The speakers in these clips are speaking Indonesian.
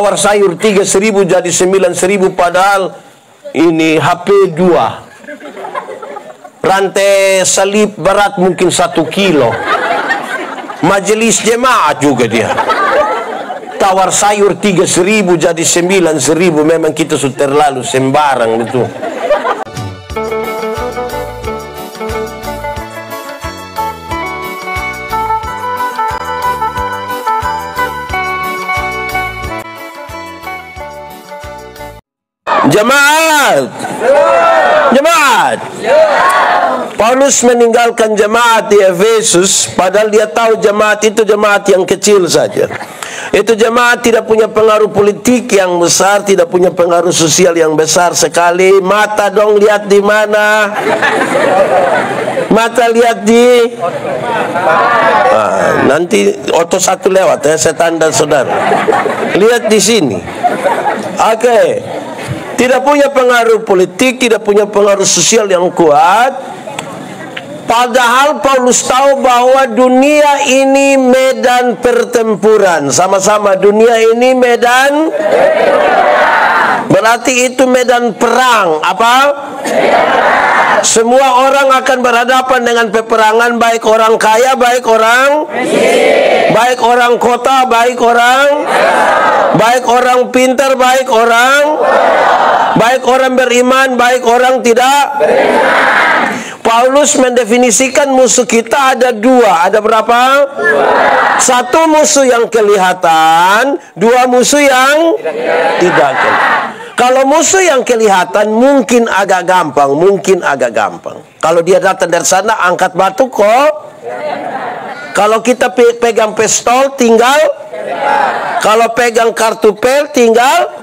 tawar sayur 3.000 jadi 9.000, padahal ini HP 2. Rantai salib berat mungkin 1 kilo. Majelis jemaat juga dia. Tawar sayur 3.000 jadi 9.000. Memang kita sudah terlalu sembarang itu. Jemaat, jemaat. Paulus meninggalkan jemaat di Efesus, padahal dia tahu jemaat itu jemaat yang kecil saja. Itu jemaat tidak punya pengaruh politik yang besar, tidak punya pengaruh sosial yang besar sekali. Mata dong lihat di mana? Mata lihat di nanti oto 1 lewat ya, saya tanda saudara. Lihat di sini. Oke. Tidak punya pengaruh politik, tidak punya pengaruh sosial yang kuat. Padahal Paulus tahu bahwa dunia ini medan pertempuran. Sama-sama, dunia ini medan pertempuran. Berarti itu medan perang. Apa? Semua orang akan berhadapan dengan peperangan, baik orang kaya, baik orang miskin, baik orang kota, baik orang baik orang pintar, baik orang baik orang beriman, baik orang tidak beriman. Paulus mendefinisikan musuh kita ada 2. Ada berapa? 2. 1 musuh yang kelihatan, 2 musuh yang tidak kelihatan. Kalau musuh yang kelihatan mungkin agak gampang, Kalau dia datang dari sana angkat batu kok. Kalau kita pegang pistol tinggal. Kalau pegang kartu pel tinggal.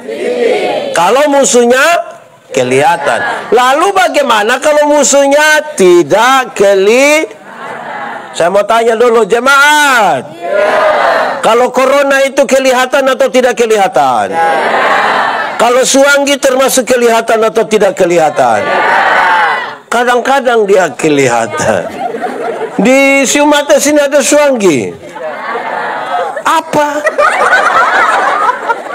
Kalau musuhnya kelihatan. Lalu bagaimana kalau musuhnya tidak kelihatan? Saya mau tanya dulu jemaat. Kalau corona itu kelihatan atau tidak kelihatan? Kalau suanggi termasuk kelihatan atau tidak kelihatan? Kadang-kadang dia kelihatan. Di Sumatera sini ada suanggi. Apa?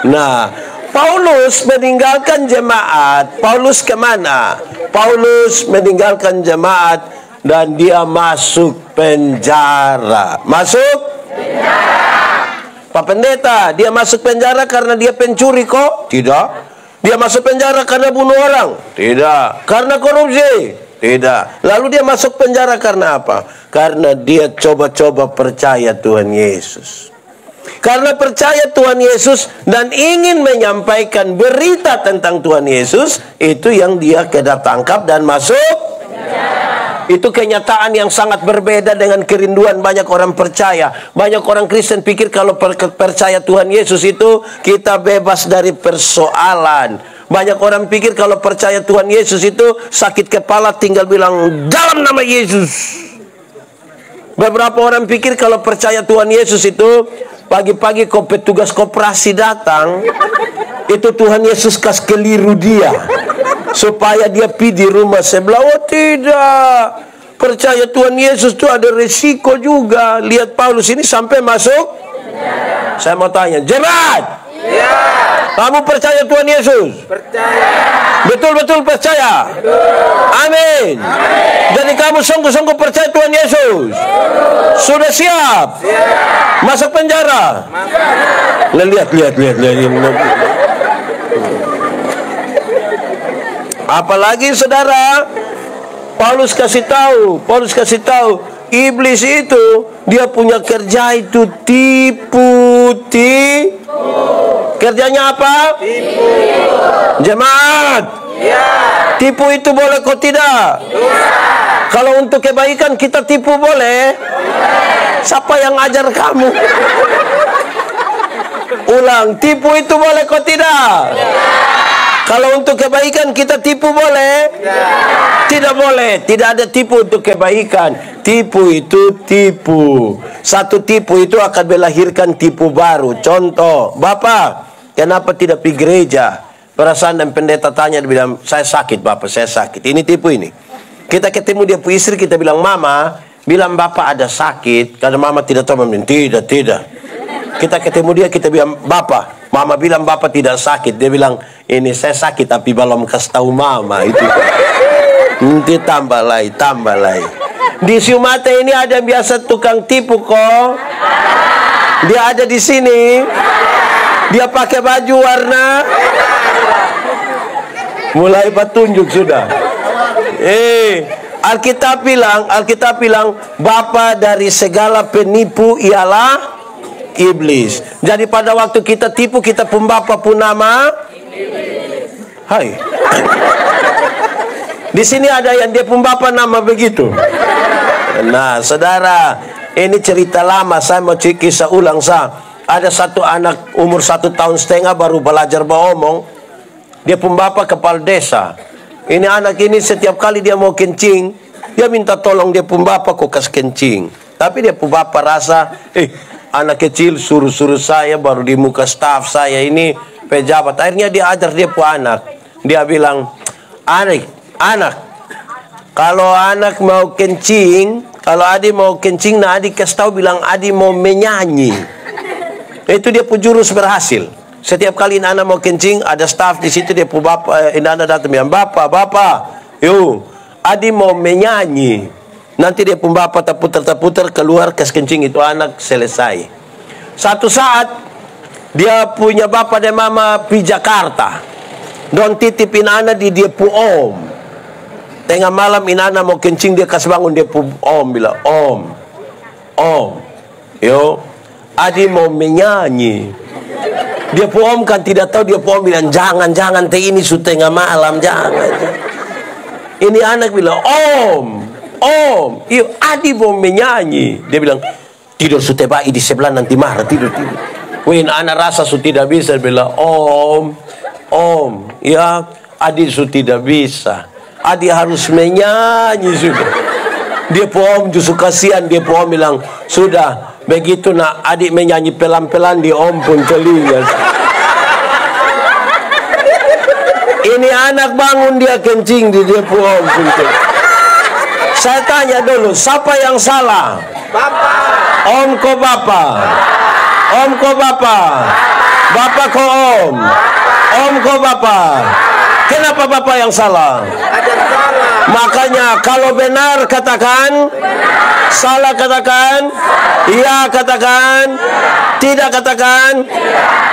Nah, Paulus meninggalkan jemaat. Paulus kemana? Paulus meninggalkan jemaat dan dia masuk penjara. Masuk penjara. Pak Pendeta, dia masuk penjara karena dia pencuri kok? Tidak. Dia masuk penjara karena bunuh orang? Tidak. Karena korupsi? Tidak. Lalu dia masuk penjara karena apa? Karena dia coba-coba percaya Tuhan Yesus. Karena percaya Tuhan Yesus dan ingin menyampaikan berita tentang Tuhan Yesus, itu yang dia kedatangkap dan masuk penjara. Itu kenyataan yang sangat berbeda dengan kerinduan banyak orang percaya. Banyak orang Kristen pikir kalau percaya Tuhan Yesus itu kita bebas dari persoalan. Banyak orang pikir kalau percaya Tuhan Yesus itu sakit kepala tinggal bilang dalam nama Yesus. Beberapa orang pikir kalau percaya Tuhan Yesus itu pagi-pagi petugas koperasi datang, itu Tuhan Yesus kasih keliru dia supaya dia pergi di rumah sebelah. Oh tidak, percaya Tuhan Yesus itu ada resiko juga. Lihat Paulus ini sampai masuk. Saya mau tanya, jemaat, kamu percaya Tuhan Yesus? Percaya. Betul-betul percaya? Betul. Amin. Jadi kamu sungguh-sungguh percaya Tuhan Yesus? Sudah siap? Masuk penjara? Lihat. Apalagi saudara, Paulus kasih tahu, iblis itu dia punya kerja itu tipu. Kerjanya apa? Tipu. Jemaat. Ya. Tipu itu boleh kok tidak? Ya. Kalau untuk kebaikan kita tipu boleh? Siapa yang ajar kamu? Ulang, tipu itu boleh kok tidak? Kalau untuk kebaikan kita tipu boleh? Tidak boleh. Tidak ada tipu untuk kebaikan. Tipu itu tipu. Satu tipu itu akan melahirkan tipu baru. Contoh, Bapak, kenapa tidak pergi gereja? Perasaan dan pendeta tanya, dia bilang, saya sakit Bapak, saya sakit. Ini tipu ini. Kita ketemu dia punya istri, kita bilang, Mama, bilang Bapak ada sakit. Karena Mama tidak tahu, tidak. Kita ketemu dia, kita bilang, "Bapak." Mama bilang, "Bapak tidak sakit." Dia bilang, "Ini saya sakit tapi belum kasih tahu Mama." Itu. Nanti tambah lagi. Di Sumatera ini ada biasa tukang tipu kok. Dia ada di sini. Dia pakai baju warna. Mulai petunjuk sudah. Alkitab bilang, bapa dari segala penipu ialah iblis. Jadi pada waktu kita tipu, kita pun bapa pun nama iblis. Hai. Di sini ada yang dia pun bapa nama begitu. Nah, saudara, ini cerita lama. Saya mau kisah ulang Ada satu anak umur 1,5 tahun baru belajar beromong. Dia pun bapa kepala desa. Ini anak ini setiap kali dia mau kencing, dia minta tolong dia pun bapa kok kasih kencing. Tapi dia pun bapa rasa, anak kecil suruh-suruh saya baru di muka staf saya ini pejabat. Akhirnya dia ajar dia pun anak. Dia bilang, anak, kalau anak mau kencing, kalau adik mau kencing, nah adik kasih tahu bilang adik mau menyanyi. Itu dia pun jurus berhasil. Setiap kali anak mau kencing, ada staf di situ, dia pun bapak, anak datang bilang, bapak, yuk, adik mau menyanyi. Nanti dia pun bapak terputar keluar kasih kencing, itu anak selesai. Satu saat dia punya bapak dan mama di Jakarta. Don titipin anak di dia pun om. Tengah malam anak mau kencing, dia kasih bangun, dia pun om bilang, om, yo, adik mau menyanyi. Dia pun om kan tidak tahu, dia pun om bilang, jangan teh ini sudah tengah malam, jangan. Ini anak bilang, om, yuk adik mau menyanyi. Dia bilang, tidur sudah baik di sebelah nanti marah, tidur. Wih, anak rasa sudah tidak bisa, bilang, om, ya adik sudah tidak bisa. Adik harus menyanyi sudah. Dia pun justru kasihan, dia pun bilang, sudah begitu nak adik menyanyi pelan-pelan di om pun telinga. Ini anak bangun dia kencing di dia pun om pun telinga. Saya tanya dulu, siapa yang salah? Bapak. Om ko bapak. Om ko bapak. Bapak ko om. Om ko bapak. Kenapa bapak yang salah? Makanya kalau benar katakan, salah katakan, iya katakan, tidak katakan,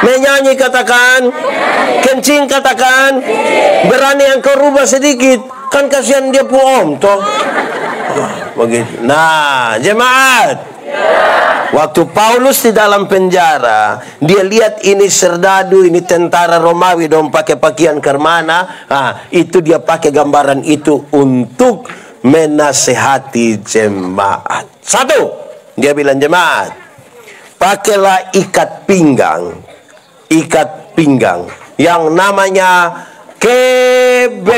menyanyi katakan, kencing katakan, berani yang kau rubah sedikit, kan kasihan dia pun om toh. Begitu. Nah, jemaat, waktu Paulus di dalam penjara, dia lihat ini serdadu, ini tentara Romawi dong pakai pakaian kermana. Itu dia pakai gambaran itu untuk menasehati jemaat. Satu, dia bilang jemaat, pakailah ikat pinggang yang namanya kebenaran.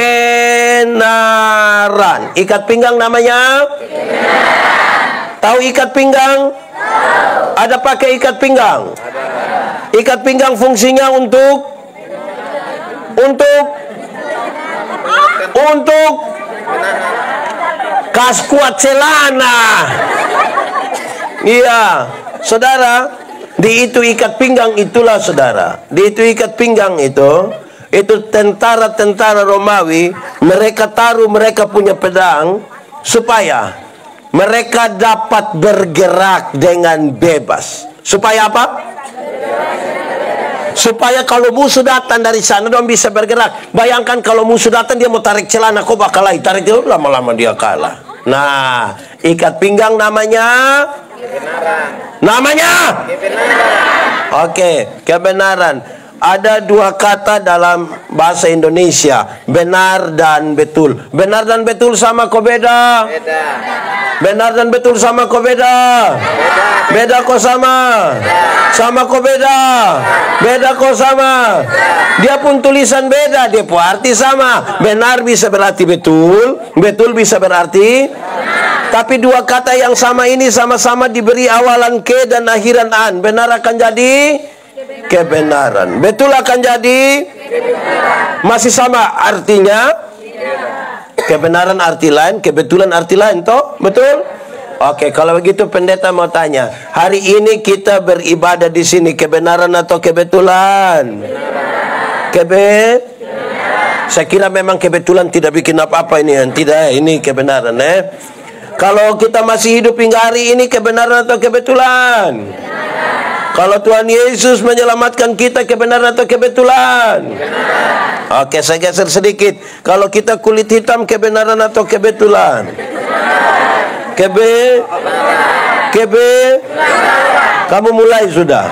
Ikat pinggang namanya kebenaran. Tahu ikat pinggang? Ada pakai ikat pinggang? Ikat pinggang fungsinya untuk kas kuat celana. Iya, saudara, di itu ikat pinggang itulah saudara. Di itu ikat pinggang itu tentara Romawi, mereka taruh mereka punya pedang supaya mereka dapat bergerak dengan bebas. Supaya apa? Supaya kalau musuh datang dari sana, dia bisa bergerak. Bayangkan kalau musuh datang, dia mau tarik celana, kok bakal tarik itu, lama-lama dia kalah. Nah, ikat pinggang namanya kebenaran. Namanya kebenaran. Oke, kebenaran. Ada dua kata dalam bahasa Indonesia, benar dan betul. Benar dan betul sama kok beda? Beda. Benar dan betul sama kok beda? Beda. Beda kok sama? Beda. Sama kok beda? Beda kok sama? Beda. Dia pun tulisan beda, dia pun arti sama. Benar bisa berarti betul, betul bisa berarti benar. Tapi dua kata yang sama ini sama-sama diberi awalan ke dan akhiran an. Benar akan jadi kebenaran. Betul akan jadi kebenaran. Masih sama artinya? Tidak. Kebenaran arti lain, kebetulan arti lain toh? Betul? Oke, kalau begitu pendeta mau tanya, hari ini kita beribadah di sini kebenaran atau kebetulan? Saya kira memang kebetulan, tidak bikin apa-apa ini, tidak, ini kebenaran, Kalau kita masih hidup hingga hari ini, kebenaran atau kebetulan? Kalau Tuhan Yesus menyelamatkan kita, kebenaran atau kebetulan? Oke, saya geser sedikit. Kalau kita kulit hitam, kebenaran atau kebetulan? Kamu mulai sudah.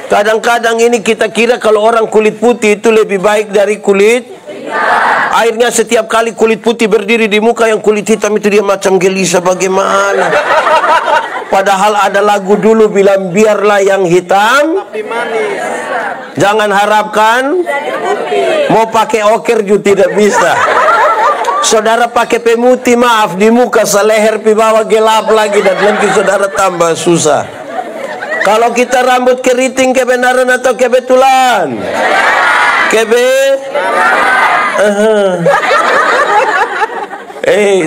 Kadang-kadang ini kita kira kalau orang kulit putih itu lebih baik dari kulit. Akhirnya setiap kali kulit putih berdiri di muka yang kulit hitam itu dia macam gelisah bagaimana. Padahal ada lagu dulu bilang biarlah yang hitam jangan harapkan mau pakai oker juga tidak bisa. Saudara pakai pemutih, maaf, di muka seleher pi bawah gelap lagi dan nanti saudara tambah susah. Kalau kita rambut keriting, kebenaran atau kebetulan?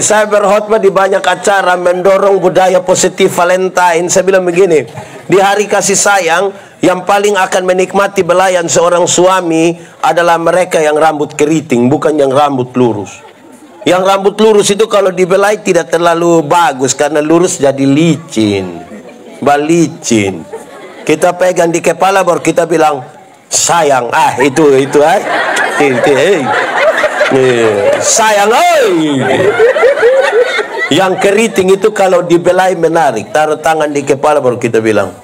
Saya berkhotbah di banyak acara mendorong budaya positif Valentine. Saya bilang begini, di hari kasih sayang yang paling akan menikmati belayan seorang suami adalah mereka yang rambut keriting, bukan yang rambut lurus. Yang rambut lurus itu kalau dibelai tidak terlalu bagus karena lurus jadi licin, balicin. Kita pegang di kepala baru kita bilang sayang, sayang, Yang keriting itu kalau dibelai menarik, taruh tangan di kepala baru kita bilang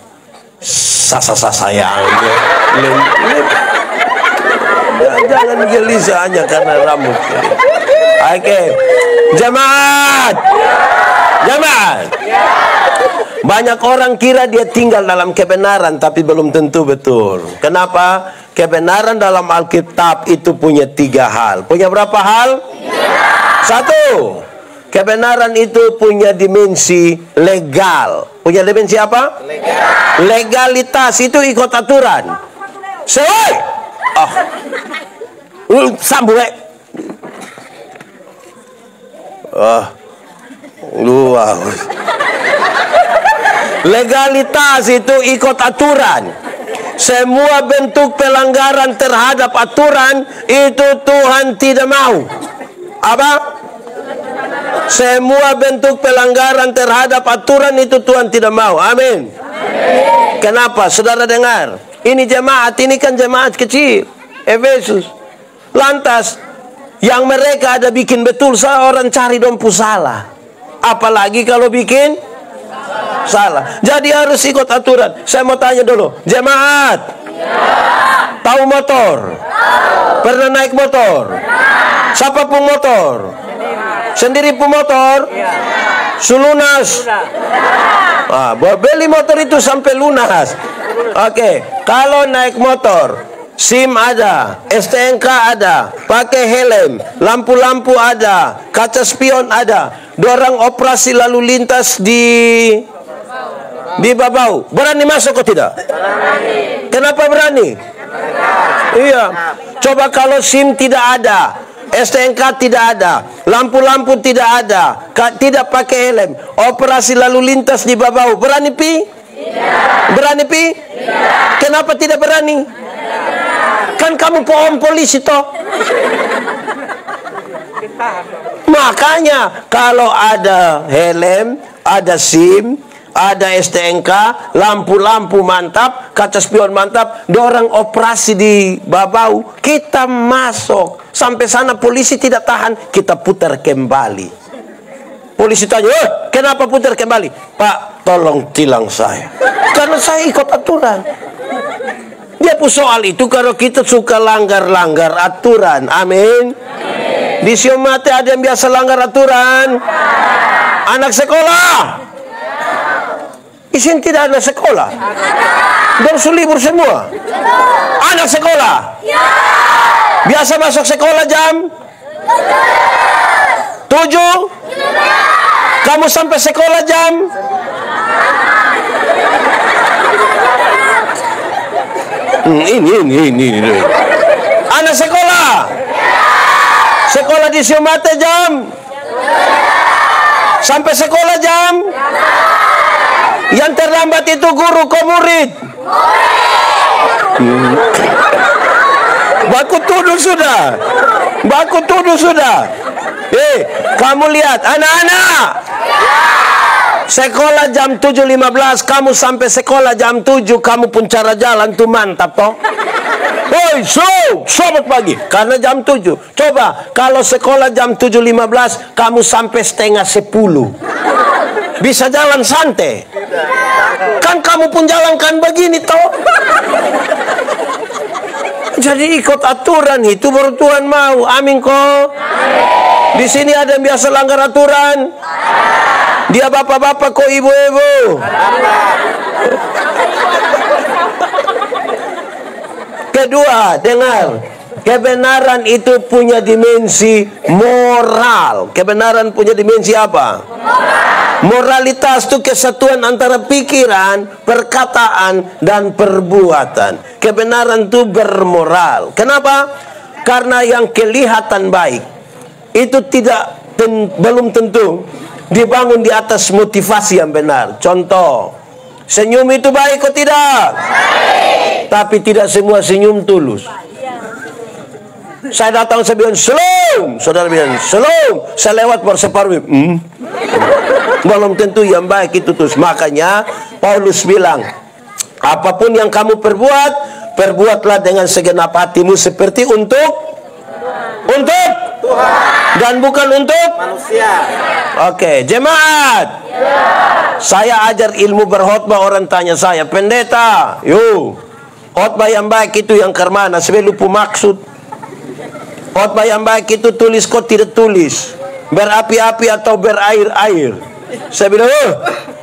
sayang. Jangan gelisah hanya karena rambut. Oke, jemaat. Banyak orang kira dia tinggal dalam kebenaran, tapi belum tentu betul. Kenapa? Kebenaran dalam Alkitab itu punya 3 hal. Punya berapa hal? 1. Kebenaran itu punya dimensi legal. Punya dimensi apa? Legal. Legalitas itu ikut aturan. Sambung. Luar. Legalitas itu ikut aturan. Semua bentuk pelanggaran terhadap aturan itu Tuhan tidak mau. Apa? Semua bentuk pelanggaran terhadap aturan itu Tuhan tidak mau. Amin. Kenapa? Saudara dengar. Ini jemaat, ini kan jemaat kecil, Efesus. Lantas yang mereka ada bikin betul, orang cari dompu salah. Apalagi kalau bikin salah. Jadi harus ikut aturan. Saya mau tanya dulu, jemaat, tahu motor? Pernah naik motor? Siapa pun motor? Sendiri pun motor? Sulunas? Beli motor itu sampai lunas. Oke, kalau naik motor, SIM ada, STNK ada, pakai helm, lampu-lampu ada, kaca spion ada, dorang operasi lalu lintas di Babau, berani masuk atau tidak? Berani. Kenapa berani? Iya. Coba kalau SIM tidak ada, STNK tidak ada, lampu-lampu tidak ada, tidak pakai helm, operasi lalu lintas di Babau, berani pi? Tidak. Berani pi? Tidak. Kenapa tidak berani? Kan kamu pohon polisi toh. Makanya kalau ada helm, ada SIM, ada STNK, lampu-lampu mantap, kaca spion mantap, dorang operasi di Babau, kita masuk. Sampai sana polisi tidak tahan, kita putar kembali. Polisi tanya, kenapa putar kembali? Pak, tolong tilang saya. Karena saya ikut aturan. Dia pun soal itu kalau kita suka langgar-langgar aturan. Amin. Di Siomate ada yang biasa langgar aturan? Anak sekolah? Isin tidak ada sekolah? Bersulibur semua? Anak sekolah? Biasa masuk sekolah jam 7? Kamu sampai sekolah jam? Ini. Anak sekolah? Sekolah di Siomate jam? Sampai sekolah jam? Yang terlambat itu guru kok murid? Baku tuduh sudah. Baku tuduh sudah. Kamu lihat anak-anak. Sekolah jam 7.15, kamu sampai sekolah jam 7, kamu pun cara jalan tuh mantap toh. Hoi, selamat pagi. Karena jam 7. Coba kalau sekolah jam 7.15, kamu sampai setengah 10. Bisa jalan santai. Kan kamu pun jalankan begini toh. Jadi ikut aturan itu baru Tuhan mau. Amin kok. Di sini ada yang biasa langgar aturan. Dia bapak-bapak kok ibu-ibu. Kedua, dengar. Kebenaran itu punya dimensi moral. Kebenaran punya dimensi apa? Moralitas itu kesatuan antara pikiran, perkataan, dan perbuatan. Kebenaran itu bermoral. Kenapa? Karena yang kelihatan baik itu belum tentu dibangun di atas motivasi yang benar. Contoh, senyum itu baik atau tidak? Baik. Tapi tidak semua senyum tulus. Saya datang, saya bilang shalom, saudara bilang shalom, saya lewat separuh, belum tentu yang baik itu tulus. Makanya Paulus bilang, apapun yang kamu perbuat, perbuatlah dengan segenap hatimu seperti untuk Tuhan dan bukan untuk manusia. Oke, jemaat. Saya ajar ilmu berkhotbah, orang tanya saya, pendeta, khotbah yang baik itu yang kemana? Saya lupa maksud. Khotbah yang baik itu tulis kok tidak tulis, berapi-api atau berair-air. Saya bilang,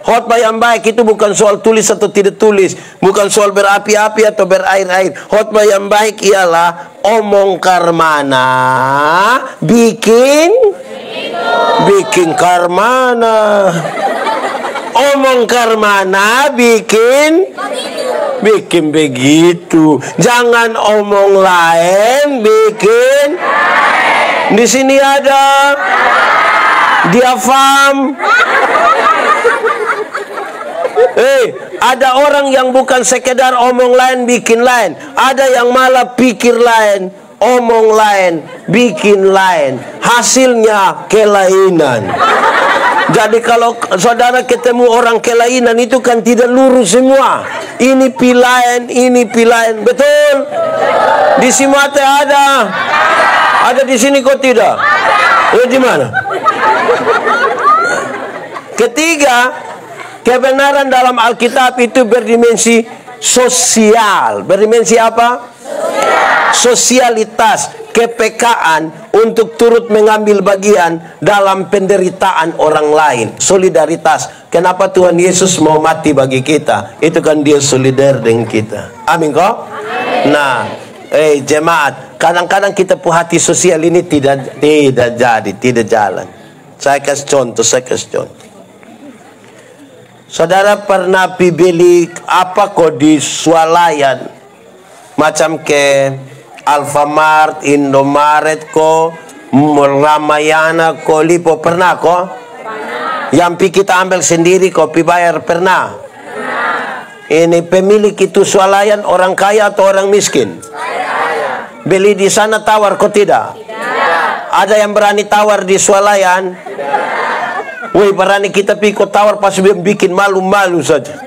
khotbah yang baik itu bukan soal tulis atau tidak tulis, bukan soal berapi-api atau berair-air. Khotbah yang baik ialah omong karmana, bikin karmana. Omong karmana, bikin begitu. Jangan omong lain, bikin. Di sini ada diafam. Ada orang yang bukan sekedar omong lain, bikin lain. Ada yang malah pikir lain, omong lain, bikin lain. Hasilnya kelainan. Jadi kalau saudara ketemu orang kelainan itu kan tidak lurus semua. Ini pilain, ini pilain. Betul? Di Simate ada. Ada di sini kok tidak? Di mana? Ketiga, kebenaran dalam Alkitab itu berdimensi sosial. Berdimensi apa? Sosialitas, kepekaan untuk turut mengambil bagian dalam penderitaan orang lain. Solidaritas. Kenapa Tuhan Yesus mau mati bagi kita? Itu kan dia solidar dengan kita. Amin kok? Nah, jemaat, kadang-kadang kita hati sosial ini tidak jalan. Saya kasih contoh. Saudara pernah beli apa kok di swalayan? Macam ke Alfamart, Indomaret ko, Ramayana ko, Lipo, pernah kok? Yang kita ambil sendiri kopi bayar pernah? Ini pemilik itu swalayan orang kaya atau orang miskin? Beli di sana tawar kok tidak? Ada yang berani tawar di swalayan? Woi, berani kita pikir tawar pas bikin malu-malu saja.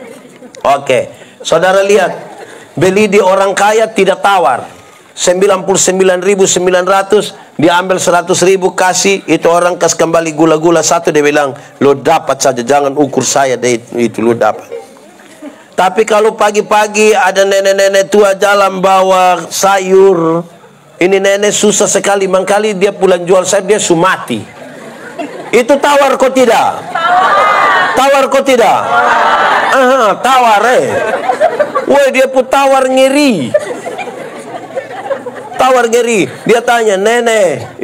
Oke, saudara lihat. Beli di orang kaya tidak tawar. 99.900, dia ambil 100.000 kasih, itu orang kasih kembali gula-gula satu, dia bilang, lo dapat saja, jangan ukur saya deh, itu lo dapat. Tapi kalau pagi-pagi ada nenek-nenek tua jalan bawa sayur, ini nenek susah sekali, mangkali dia pulang jual sayur, dia sumati. Itu tawar kok tidak? Tawar kok tidak? Tawar Woi, dia pun tawar ngeri. Tawar ngeri. Dia tanya, nenek,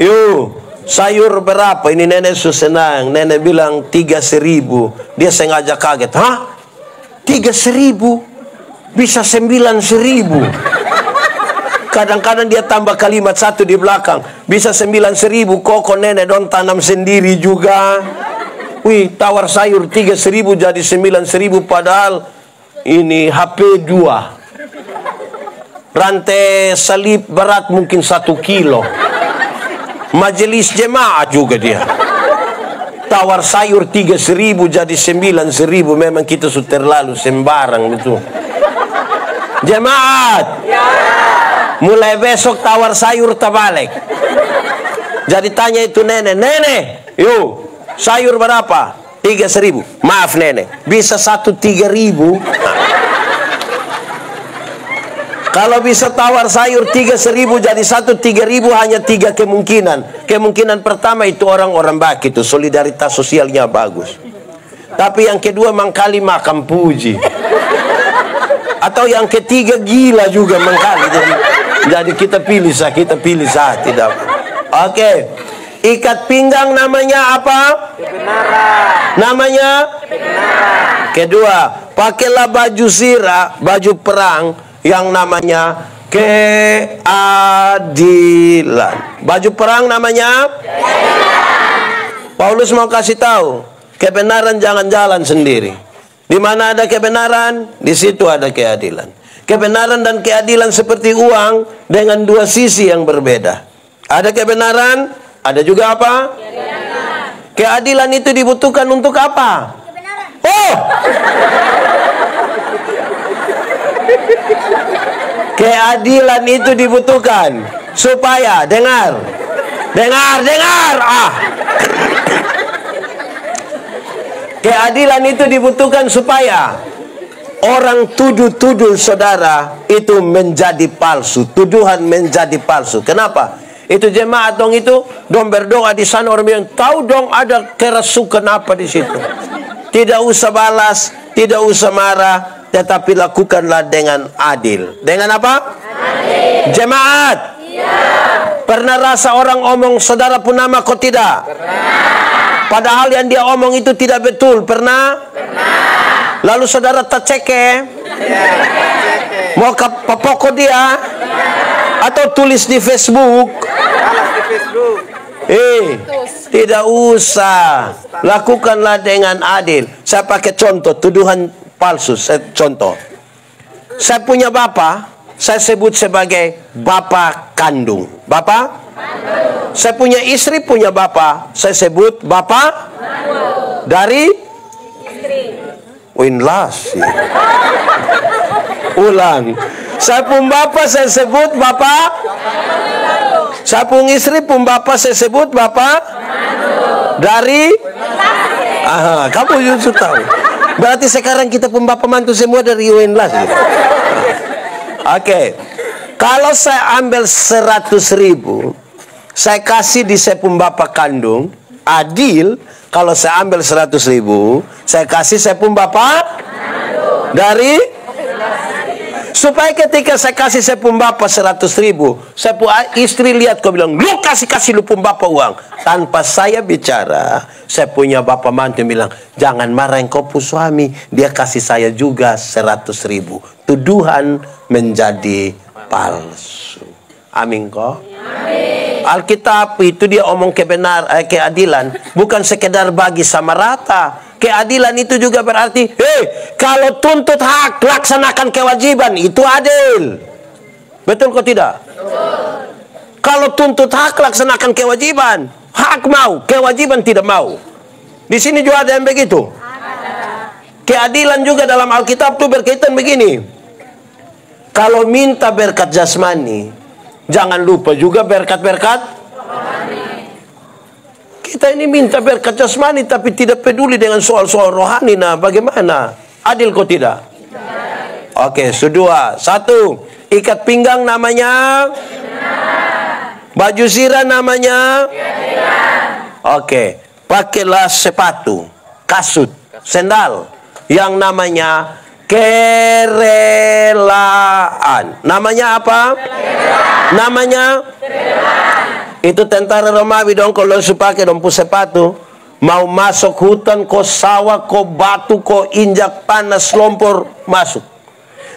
sayur berapa? Ini nenek senang. Nenek bilang 3.000. Dia sengaja kaget. Hah? 3.000? Bisa 9.000. Kadang-kadang dia tambah kalimat satu di belakang. Bisa 9.000. Kok nenek don tanam sendiri juga. Wih, tawar sayur 3.000 jadi 9.000, padahal ini HP 2. Rantai salib berat mungkin 1 kilo. Majelis jemaah juga dia. Tawar sayur 3.000 jadi 9.000. Memang kita sudah terlalu sembarang itu. Jemaat, mulai besok tawar sayur terbalik. Jadi tanya itu nenek, nenek, yuk sayur berapa? 3.000. Maaf nenek, bisa 1 3.000. Kalau bisa tawar sayur 3.000 jadi 1 3.000, hanya 3 kemungkinan. Kemungkinan pertama itu orang-orang baik, itu solidaritas sosialnya bagus. Tapi yang kedua mangkali makan puji. Atau yang ketiga gila juga mangkali. Jadi kita pilih sah tidak. Oke. Ikat pinggang namanya apa? Kebenaran. Namanya? Kebenaran. Kedua, pakailah baju zirah, baju perang yang namanya keadilan. Baju perang namanya? Keadilan. Paulus mau kasih tahu, kebenaran jangan jalan sendiri. Di mana ada kebenaran, di situ ada keadilan. Kebenaran dan keadilan seperti uang dengan dua sisi yang berbeda. Ada kebenaran, ada juga apa? Keadilan. Keadilan itu dibutuhkan untuk apa? Kebenaran. Oh! Keadilan itu dibutuhkan supaya dengar. Keadilan itu dibutuhkan supaya orang tuduh saudara itu menjadi palsu, tuduhan menjadi palsu. Kenapa? Itu jemaat dong itu dong berdoa di sana, orang bilang tahu dong ada kerasukan apa di situ. Tidak usah balas, tidak usah marah, tetapi lakukanlah dengan adil. Dengan apa? Adil. Jemaat. Iya. Pernah rasa orang omong saudara pun nama kau tidak? Pernah. Padahal yang dia omong itu tidak betul. Pernah? Pernah. Lalu saudara terceke? Mau ke pokok dia? Ya. Atau tulis di Facebook? Tidak usah. Lakukanlah dengan adil. Saya pakai contoh tuduhan palsu. Contoh. Saya punya bapak, saya sebut sebagai bapak kandung. Bapak? Kandung. Saya punya istri, punya bapak, saya sebut bapak kandung. Dari? Istri. Winlas. Ulang. Saya pun bapak, saya sebut bapak kandung. Saya pun istri, pun bapak, saya sebut bapak kandung. Dari? Aha, kamu juga tahu. Berarti sekarang kita pun bapak mantu semua dari Winlas. Oke. Kalau saya ambil 100.000, saya kasih di saya pun bapak kandung, adil. Kalau saya ambil 100.000, saya kasih saya pun bapak kandung. Dari? Supaya ketika saya kasih saya pun bapak 100.000, saya pun istri lihat kau bilang, lu kasih lu pun bapak uang. Tanpa saya bicara, saya punya bapak mantu bilang, jangan marahin kau pun suami, dia kasih saya juga 100.000. Tuduhan menjadi palsu. Amin kok. Amin. Alkitab itu dia omong keadilan, bukan sekedar bagi sama rata. Keadilan itu juga berarti, kalau tuntut hak, laksanakan kewajiban, itu adil. Betul kok tidak? Betul. Kalau tuntut hak, laksanakan kewajiban. Hak mau, kewajiban tidak mau. Di sini juga ada yang begitu. Ada. Keadilan juga dalam Alkitab itu berkaitan begini. Kalau minta berkat jasmani, jangan lupa juga berkat-berkat. Kita ini minta berkat jasmani tapi tidak peduli dengan soal-soal rohani. Nah, bagaimana? Adil kok tidak? Oke, sudah. 1, ikat pinggang namanya? Baju zirah namanya? Oke, pakailah sepatu, kasut, sendal yang namanya kerelaan. Namanya apa? Kerelaan. Namanya? Kerelaan. Itu tentara Romawi dong, kalau pakai dong sepatu, mau masuk hutan, kau sawah, kau batu, kau injak panas, lompor, masuk.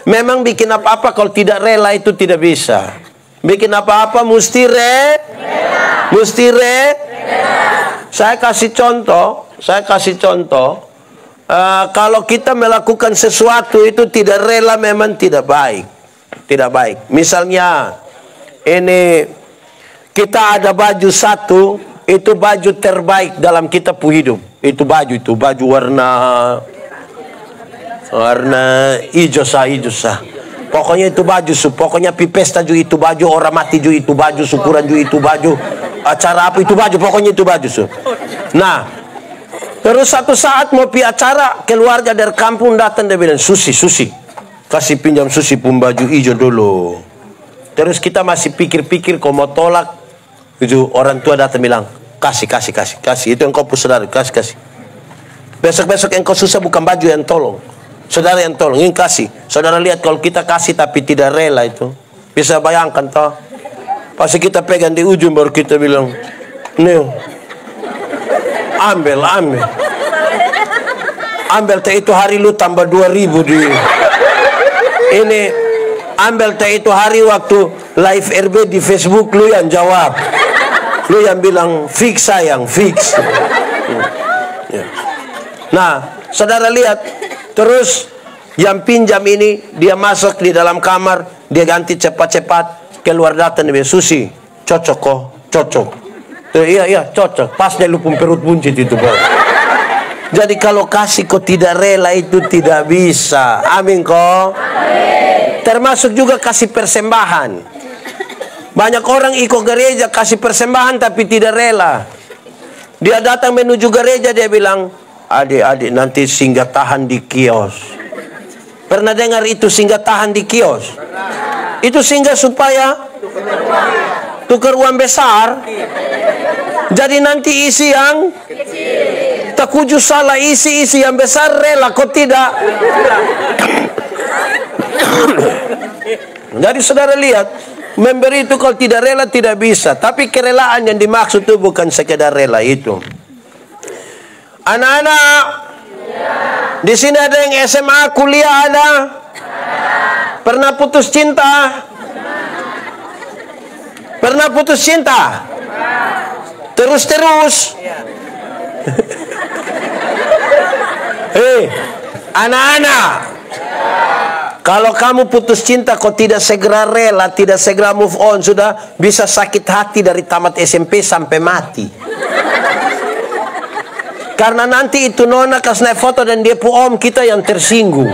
Memang bikin apa-apa kalau tidak rela itu tidak bisa. Bikin apa-apa mesti rela. Mesti rela. Saya kasih contoh, Saya kasih contoh. Kalau kita melakukan sesuatu itu tidak rela, memang tidak baik. Tidak baik. Misalnya, ini kita ada baju satu, itu baju terbaik dalam kita hidup. Itu baju warna hijau sah. Pokoknya itu baju, pokoknya pipesta juga itu baju, orang mati juga itu baju, syukuran juga itu baju, acara apa itu baju, pokoknya itu baju. Nah, terus satu saat mau pi acara, keluarga dari kampung datang, dia bilang, Susi, kasih pinjam Susi pun baju hijau dulu. Terus kita masih pikir-pikir, kau mau tolak, itu orang tua datang bilang, kasih, itu engkau pun saudara, kasih. Besok engkau susah bukan baju yang tolong, saudara yang tolong, ini kasih. Saudara lihat kalau kita kasih tapi tidak rela itu, bisa bayangkan toh. Pasti kita pegang di ujung baru kita bilang, nih, ambil teh itu hari lu tambah 2.000 di ini, ambil teh itu hari waktu live RB di Facebook lu yang jawab, lu yang bilang fix sayang, fix. Nah, saudara lihat, terus yang pinjam ini dia masuk di dalam kamar, dia ganti cepat-cepat, keluar datang dia, Susi, cocok kok, cocok. Iya, cocok. Pas dia lupung perut buncit itu, Bang. Jadi kalau kasih kok tidak rela itu tidak bisa. Amin kok. Termasuk juga kasih persembahan. Banyak orang ikut gereja kasih persembahan tapi tidak rela. Dia datang menuju gereja, dia bilang, adik-adik nanti singgah tahan di kios. Pernah dengar itu singgah tahan di kios? Itu singgah supaya tukar uang besar. Jadi nanti isi yang tak kuju salah, isi yang besar rela, kok tidak? Jadi saudara lihat, memberi itu kalau tidak rela tidak bisa. Tapi kerelaan yang dimaksud itu bukan sekedar rela itu. Anak-anak, di sini ada yang SMA, kuliah ada? Pernah putus cinta? Pernah putus cinta? Terus. Hei, anak-anak, kalau kamu putus cinta kok tidak segera rela, tidak segera move on, sudah bisa sakit hati dari tamat SMP sampai mati. Karena nanti itu nona kasih foto dan dia om kita yang tersinggung.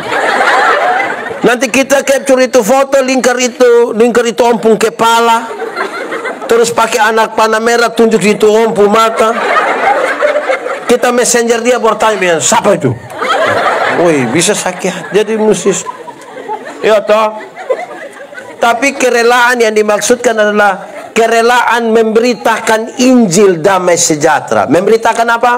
Nanti kita capture itu foto, lingkar itu ompung kepala. Terus pakai anak panah merah tunjuk itu ompung mata. Kita messenger dia bertanya, siapa itu? Woi, bisa sakit. Jadi musis. Ya toh. Tapi kerelaan yang dimaksudkan adalah kerelaan memberitakan Injil damai sejahtera. Memberitakan apa?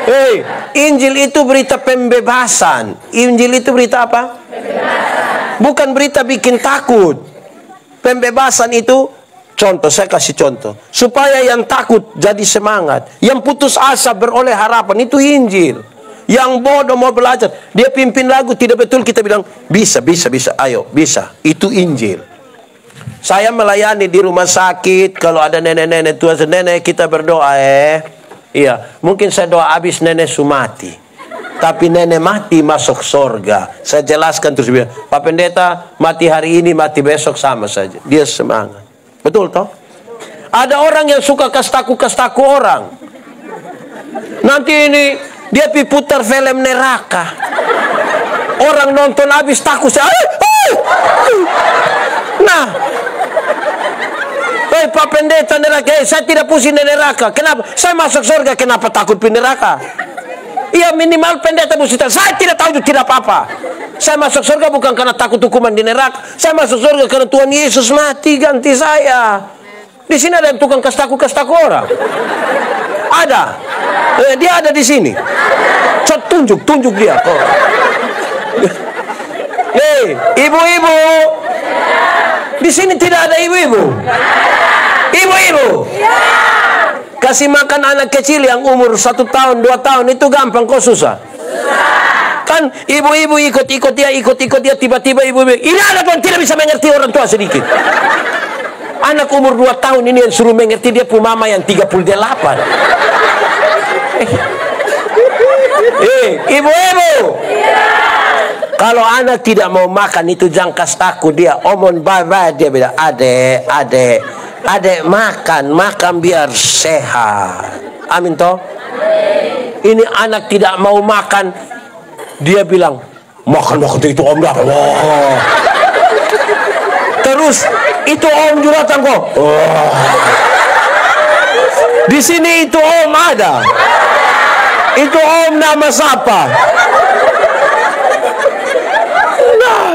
Hei, Injil itu berita pembebasan. Injil itu berita apa? Bukan berita bikin takut. Pembebasan itu, contoh, saya kasih contoh. Supaya yang takut jadi semangat. Yang putus asa beroleh harapan, itu Injil. Yang bodoh mau belajar, dia pimpin lagu tidak betul, kita bilang bisa, ayo bisa. Itu Injil. Saya melayani di rumah sakit, kalau ada nenek-nenek tua, nenek kita berdoa iya, mungkin saya doa habis nenek sumati, tapi nenek mati masuk surga. Saya jelaskan terus bilang, Pak Pendeta mati hari ini, mati besok sama saja. Dia semangat. Betul toh? Ada orang yang suka kastaku orang. Nanti ini dia putar film neraka. Orang nonton habis takut. Nah, Pak Pendeta neraka, saya tidak pusing neraka. Kenapa? Saya masuk surga, kenapa takut di neraka? Iya, minimal pendeta mesti tahu. Saya tidak tahu, tidak apa-apa. Saya masuk surga bukan karena takut hukuman di neraka. Saya masuk surga karena Tuhan Yesus mati ganti saya. Di sini ada yang tukang kastaku orang. Ada. Dia ada di sini. Tunjuk dia. Hei, ibu-ibu. Di sini tidak ada ibu-ibu. Ibu-ibu. Kasih makan anak kecil yang umur 1 tahun, 2 tahun itu gampang kok susah. Kan ibu-ibu ikut dia tiba-tiba ibu-ibu ini anak yang tidak bisa mengerti orang tua sedikit. Anak umur 2 tahun ini yang suruh mengerti dia pun mama yang 38. Ibu-ibu. Kalau anak tidak mau makan itu jangan kasih takut dia. Omong bye-bye, dia bilang, adek makan biar sehat. Amin toh. Ini anak tidak mau makan, dia bilang makan itu om dah. Wow. Terus itu om juga tangko. Oh. Di sini itu om ada. Itu om nama siapa? Nah,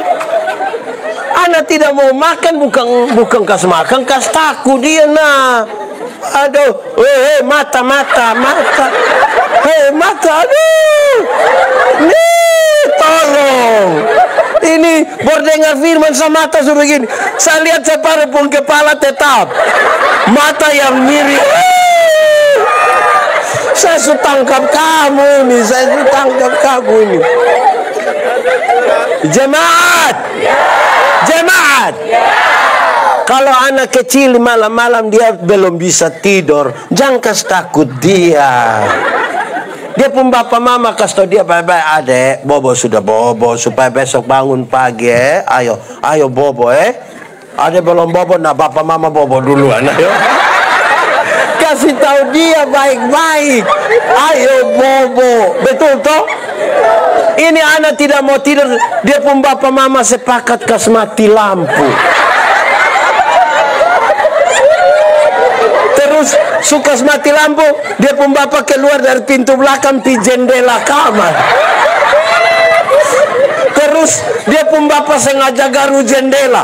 anak tidak mau makan bukan kas makan, kas takut dia nah. Aduh, mata. Aduh. Nih, tolong. Ini berdengar firman sama mata suruh begini. Saya lihat separuh pun kepala tetap. Mata yang mirip. Saya sudah tangkap kamu ini. Jemaat. Kalau anak kecil malam-malam dia belum bisa tidur, jangan kasih takut dia. Dia pun bapak mama kasih tahu dia, bye-bye adek, bobo sudah bobo, supaya besok bangun pagi ayo bobo Adek belum bobo, nah bapak mama bobo duluan ayo. Kasih tahu dia baik-baik, ayo bobo, betul toh? Ini anak tidak mau tidur, dia pun bapak mama sepakat kasih mati lampu. Terus suka mati lampu, dia pun bapak keluar dari pintu belakang di jendela kamar. Terus dia pun bapak sengaja garu jendela.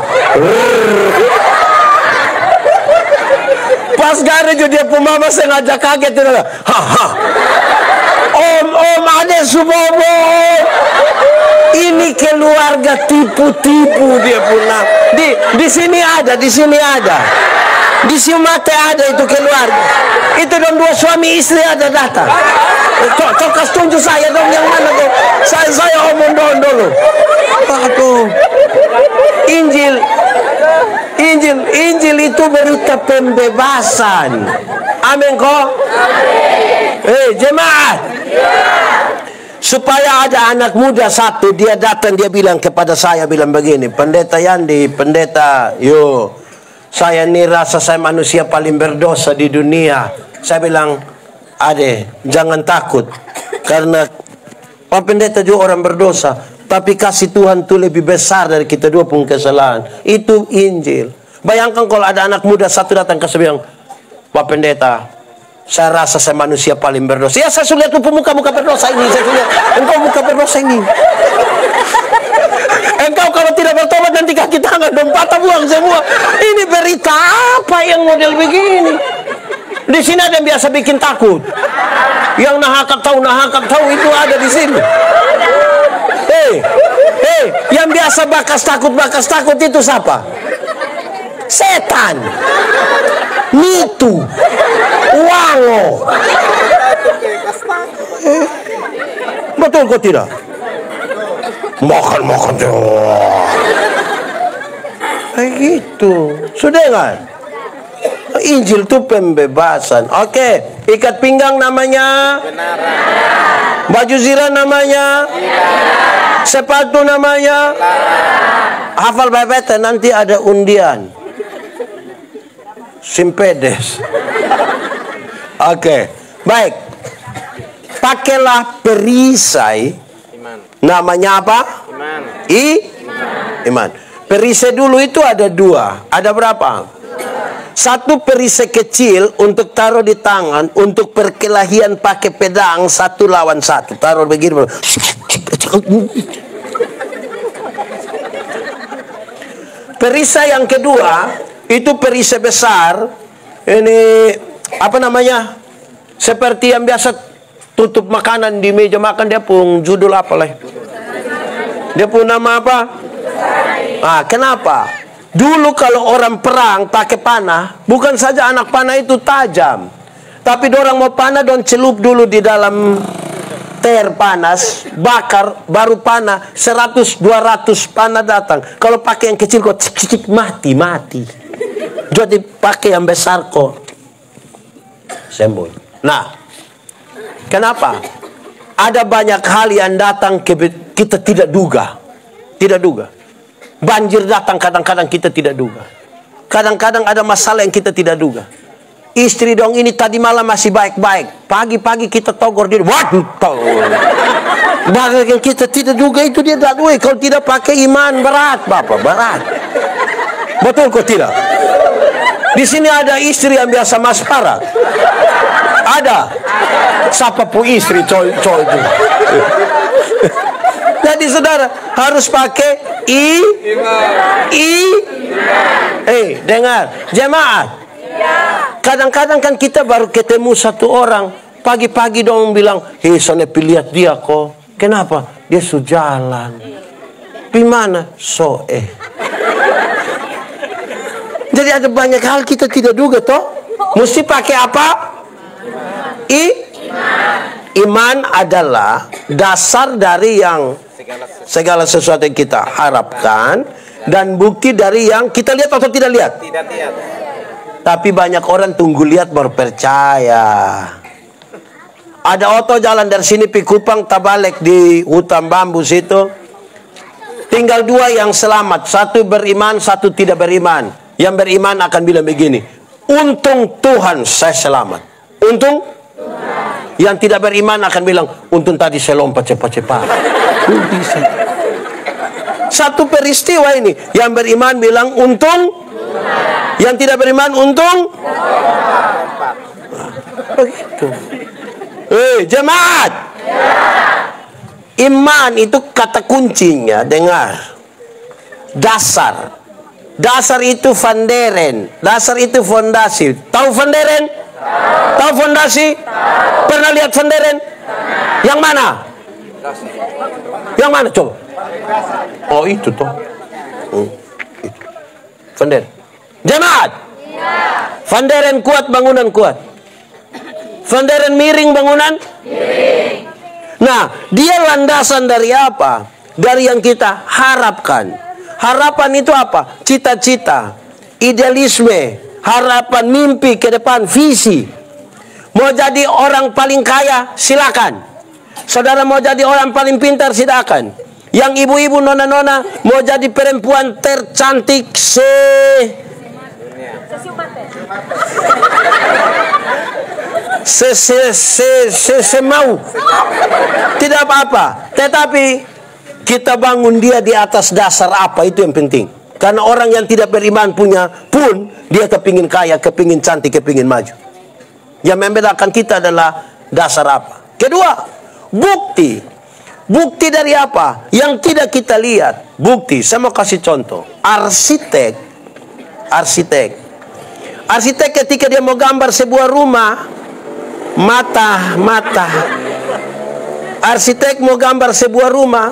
Pas garu dia pun bapak sengaja kaget. Om ada subobo. Ini keluarga tipu-tipu dia punya. Di sini ada. Di Sumatera ada itu keluarga. Itu dong dua suami istri ada datang. Kau kasih tunjuk saya dong yang mana tuh. Saya omong dulu. Aduh. Injil itu berita pembebasan. Amin kok. Jemaat. Supaya ada anak muda satu, dia datang, dia bilang kepada saya, bilang begini, Pendeta Yandi, saya ini rasa saya manusia paling berdosa di dunia. Saya bilang, jangan takut, karena Pak Pendeta juga orang berdosa, tapi kasih Tuhan itu lebih besar dari kita dua pun kesalahan. Itu Injil. Bayangkan kalau ada anak muda satu datang ke saya bilang, Pak Pendeta, saya rasa saya manusia paling berdosa. Ya, saya sudah lihat muka-muka berdosa ini. Saya lihat engkau muka berdosa ini. Engkau kalau tidak bertobat nanti kaki tangan dong patah buang semua. Ini berita apa yang model begini? Di sini ada yang biasa bikin takut. Yang nahakak tahu itu ada di sini. Yang biasa bakas takut itu siapa? Setan. Nitu. Wango. Betul kok tidak? Makan kayak gitu. Sudah kan? Injil itu pembebasan. Oke, ikat pinggang namanya kebenaran. Baju zirah namanya kebenaran. Sepatu namanya kebenaran. Hafal baik-baik, nanti ada undian. Simpedes. Oke, baik. Pakailah perisai. Iman. Namanya apa? Iman. Perisai dulu itu ada dua. Ada berapa? Satu perisai kecil untuk taruh di tangan, untuk perkelahian pakai pedang 1 lawan 1. Taruh begini. Perisai yang kedua itu perisai besar. Ini apa namanya? Seperti yang biasa tutup makanan di meja makan, dia pun judul apa lah? Dia pun nama apa? Kenapa? Dulu kalau orang perang pakai panah, bukan saja anak panah itu tajam, tapi orang mau panah don celup dulu di dalam ter panas, bakar, baru panah 100-200 panah datang. Kalau pakai yang kecil kok cik mati. Jadi pakai yang besar kok sembuh. Nah, kenapa? Ada banyak hal yang datang kita tidak duga. Tidak duga. Banjir datang kadang-kadang kita tidak duga. Kadang-kadang ada masalah yang kita tidak duga. Istri dong ini tadi malam masih baik-baik. Pagi-pagi kita togor dia. Waduh. Bahkan yang kita tidak duga itu dia tak duga. Kalau tidak pakai iman berat, Bapak, berat. Betul kok tidak? Di sini ada istri yang biasa maspara. Ada. Siapa pun istri coy itu. Jadi saudara harus pakai dengar jemaat. Kadang-kadang kan kita baru ketemu satu orang pagi-pagi dong bilang, sana lihat dia kok. Kenapa? Dia sujalan. Gimana? Jadi ada banyak hal kita tidak duga toh. Mesti pakai apa? Iman adalah dasar dari yang segala sesuatu yang kita harapkan dan bukti dari yang kita lihat atau tidak lihat. Tidak lihat. Tapi banyak orang tunggu lihat baru percaya. Ada oto jalan dari sini pi Kupang Tabalek di hutan bambu situ. Tinggal dua yang selamat, satu beriman, satu tidak beriman. Yang beriman akan bilang begini, untung Tuhan saya selamat. Untung Tuhan. Yang tidak beriman akan bilang, untung tadi saya lompat cepat-cepat. Bisa. Satu peristiwa ini, yang beriman bilang untung Tuhan. Yang tidak beriman untung Tuhan. Begitu. Jemaat. Iman itu kata kuncinya, dengar. Dasar. Dasar itu vanderen. Dasar itu fondasi. Tahu vanderen? Tahu fondasi? Pernah lihat vanderen? Yang mana? Yang mana coba? Oh itu toh. Itu. Vanderen. Jemaat. Vanderen kuat, bangunan kuat. Vanderen miring, bangunan miring. Nah, dia landasan dari apa? Dari yang kita harapkan. Harapan itu apa? Cita-cita, idealisme, harapan, mimpi ke depan, visi. Mau jadi orang paling kaya, silakan. Saudara mau jadi orang paling pintar, silakan. Yang ibu-ibu, nona-nona mau jadi perempuan tercantik mau. Tidak apa-apa. Tetapi kita bangun dia di atas dasar apa, itu yang penting. Karena orang yang tidak beriman punya pun, dia kepingin kaya, kepingin cantik, kepingin maju. Yang membedakan kita adalah dasar apa. Kedua, bukti. Bukti dari apa? Yang tidak kita lihat. Bukti. Saya mau kasih contoh. Arsitek ketika dia mau gambar sebuah rumah, mata. Arsitek mau gambar sebuah rumah,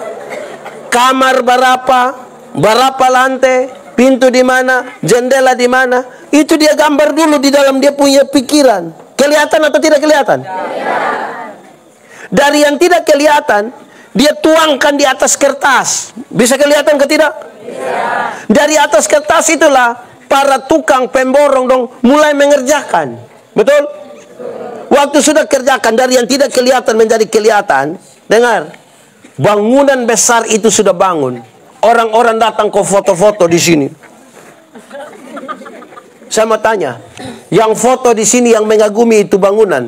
kamar berapa lantai, pintu di mana, jendela di mana, itu dia gambar dulu di dalam dia punya pikiran. Kelihatan atau tidak kelihatan? Dari yang tidak kelihatan, dia tuangkan di atas kertas. Bisa kelihatan ke tidak? Dari atas kertas itulah para tukang pemborong dong mulai mengerjakan. Betul? Waktu sudah kerjakan, dari yang tidak kelihatan menjadi kelihatan. Dengar, bangunan besar itu sudah bangun. Orang-orang datang ke foto-foto di sini. Saya mau tanya, yang foto di sini yang mengagumi itu bangunan,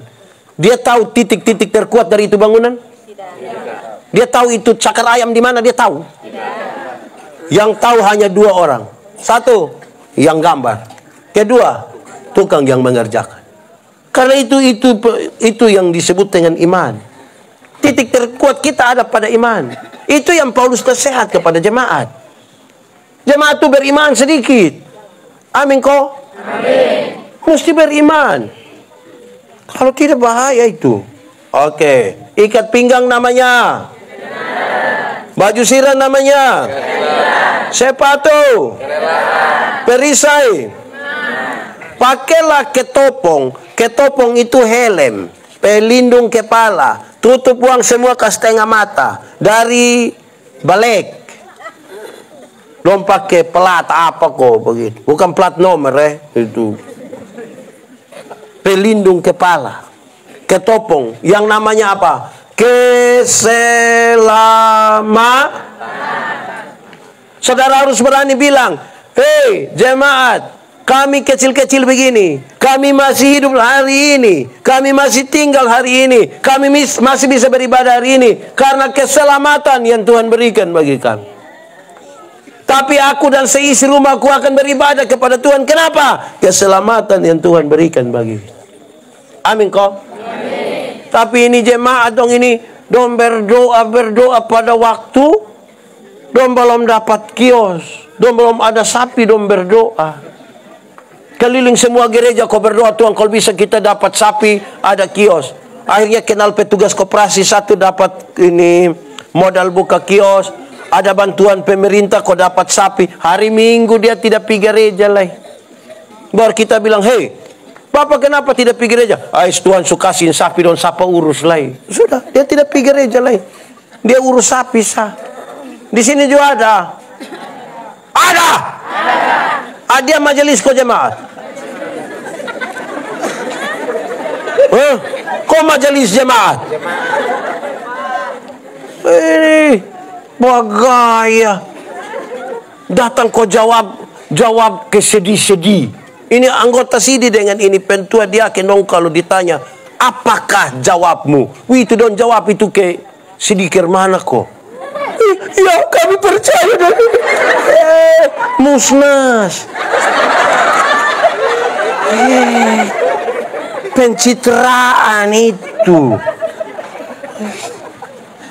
dia tahu titik-titik terkuat dari itu bangunan? Tidak. Dia tahu itu cakar ayam di mana? Dia tahu. Tidak. Yang tahu hanya dua orang. Satu, yang gambar. Kedua, tukang yang mengerjakan. Karena itu yang disebut dengan iman. Titik terkuat kita ada pada iman. Itu yang Paulus nasihat kepada jemaat. Jemaat itu beriman sedikit. Amin kok? Amin. Mesti beriman. Kalau tidak bahaya itu. Oke. Ikat pinggang namanya. Baju sirah namanya. Sepatu. Perisai. Pakailah ketopong. Ketopong itu helm, pelindung kepala, tutup uang semua ke setengah mata. Dari balik. Belum pakai plat apa kok begitu. Bukan plat nomor itu. Pelindung kepala. Ketopong yang namanya apa? keselamatan. Saudara harus berani bilang, hei jemaat, kami kecil-kecil begini, kami masih hidup hari ini, kami masih tinggal hari ini, kami masih bisa beribadah hari ini, karena keselamatan yang Tuhan berikan bagi kami. Tapi aku dan seisi rumahku akan beribadah kepada Tuhan. Kenapa? Keselamatan yang Tuhan berikan bagi kita. Amin kok? Amin. Tapi ini jemaat dong ini, dong berdoa pada waktu, dong belum dapat kios, dong belum ada sapi, dong berdoa. Keliling semua gereja kau berdoa, Tuhan kalau bisa kita dapat sapi, ada kios. Akhirnya kenal petugas koperasi satu dapat ini modal buka kios. Ada bantuan pemerintah kau dapat sapi. Hari Minggu dia tidak pergi gereja lagi. Baru kita bilang, hei, Bapak kenapa tidak pergi gereja? Ais Tuhan sukasin sapi don sapa urus lagi. Sudah, dia tidak pergi gereja lagi. Dia urus sapi sah. Di sini juga ada. Ada. Ada majelis kau jemaat. Kau majelis jemaat. Ini bagaya. Datang kau jawab kesedih-sedih. Ini anggota sidi dengan ini pentua dia kenong kalau ditanya, apakah jawabmu? Wih itu dong jawab itu ke sedikit mana kok? Ya kami percaya dan musnas. Pencitraan itu.